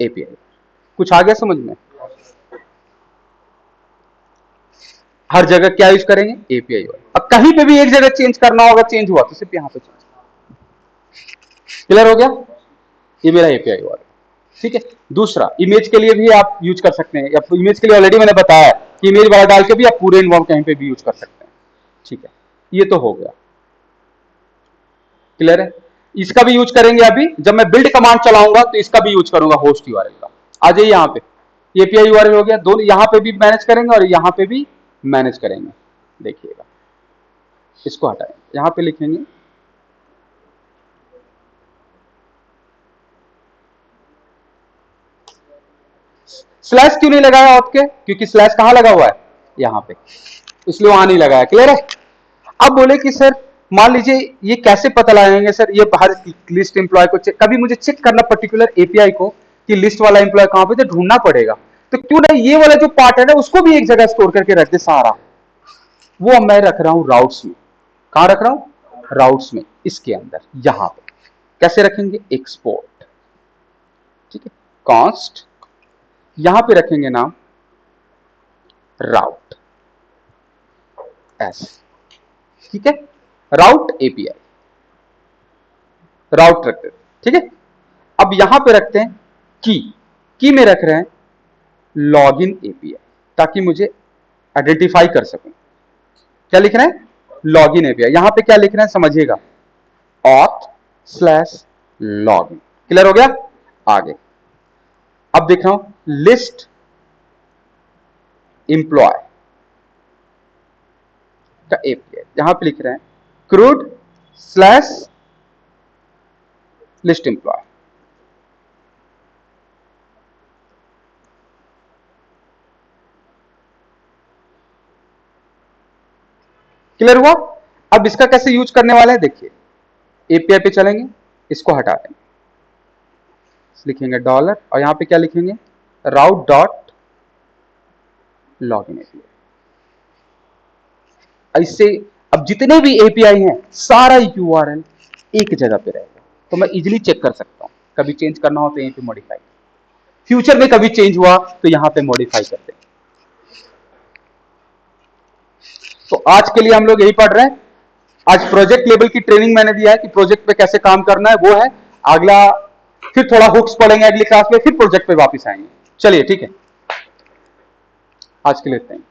एपीआई। कुछ आ गया समझ में? हर जगह क्या यूज करेंगे, एपीआई। अब कहीं पे भी एक जगह चेंज करना होगा, चेंज हुआ तो सिर्फ यहां पे चेंज। क्लियर हो गया? ये मेरा एपीआई हुआ, ठीक है। दूसरा, इमेज के लिए भी आप यूज कर सकते हैं, या इमेज के लिए ऑलरेडी मैंने बताया कि इमेज वाला डाल के भी आप पूरे इन्वॉल्व कहीं पे भी यूज कर सकते हैं, ठीक है। ये तो हो गया, क्लियर है। इसका भी यूज करेंगे अभी, जब मैं बिल्ड कमांड चलाऊंगा तो इसका भी यूज करूंगा, होस्ट यूआरएल का। आ जाइए यहां पे, एपीआई यूआरएल हो गया, दोनों यहां पे भी मैनेज करेंगे और यहां पे भी मैनेज करेंगे। देखिएगा, इसको हटाएंगे, यहां पे लिखेंगे स्लैश। क्यों नहीं लगाया आपके, क्योंकि स्लैश कहां लगा हुआ है, यहां पे, इसलिए वहां नहीं लगाया। क्लियर है? अब बोले कि सर मान लीजिए ये कैसे पता लगाएंगे सर, ये हर लिस्ट एम्प्लॉय को चेक, कभी मुझे चेक करना पर्टिकुलर एपीआई को कि लिस्ट वाला एम्प्लॉय कहां पे, तो ढूंढना पड़ेगा। तो क्यों नहीं ये वाला जो पार्ट है ना, उसको भी एक जगह स्टोर करके रख दे सारा। वो मैं रख रहा हूं राउट्स में। कहां रख रहा हूं, राउट्स में, इसके अंदर, यहां पे। कैसे रखेंगे, एक्सपोर्ट, ठीक है, कॉन्स्ट, यहां पे रखेंगे नाम राउट एस, ठीक है, राउट एपीआई, राउट रखते हैं, ठीक है। अब यहां पे रखते हैं की में रख रहे हैं लॉगिन एपीआई, ताकि मुझे आइडेंटिफाई कर सकूं। क्या लिख रहे हैं, लॉगिन एपीआई। यहां पे क्या लिख रहे हैं समझिएगा, auth/login। क्लियर हो गया? आगे अब देख रहा हूं लिस्ट एम्प्लॉय का एपीआई, यहां पे लिख रहे हैं CRUD/लिस्ट एम्प्लॉय। क्लियर हुआ? अब इसका कैसे यूज करने वाले हैं, देखिए एपीआई पे चलेंगे, इसको हटा देंगे, लिखेंगे डॉलर, और यहां पे क्या लिखेंगे, राउट डॉट लॉगिन एपीआई। इससे अब जितने भी एपीआई हैं सारा यूआरएल एक जगह पे रहेगा, तो मैं इजीली चेक कर सकता हूं। कभी चेंज करना हो तो यहीं पे मॉडिफाई, फ्यूचर में कभी चेंज हुआ तो यहां पे मॉडिफाई करते हैं। तो आज के लिए हम लोग यही पढ़ रहे हैं। आज प्रोजेक्ट लेवल की ट्रेनिंग मैंने दिया है कि प्रोजेक्ट पे कैसे काम करना है, वो है। अगला फिर थोड़ा हुक्स पढ़ेंगे अगली क्लास में, फिर प्रोजेक्ट पे वापस आएंगे। चलिए ठीक है, आज के लिए इतना ही।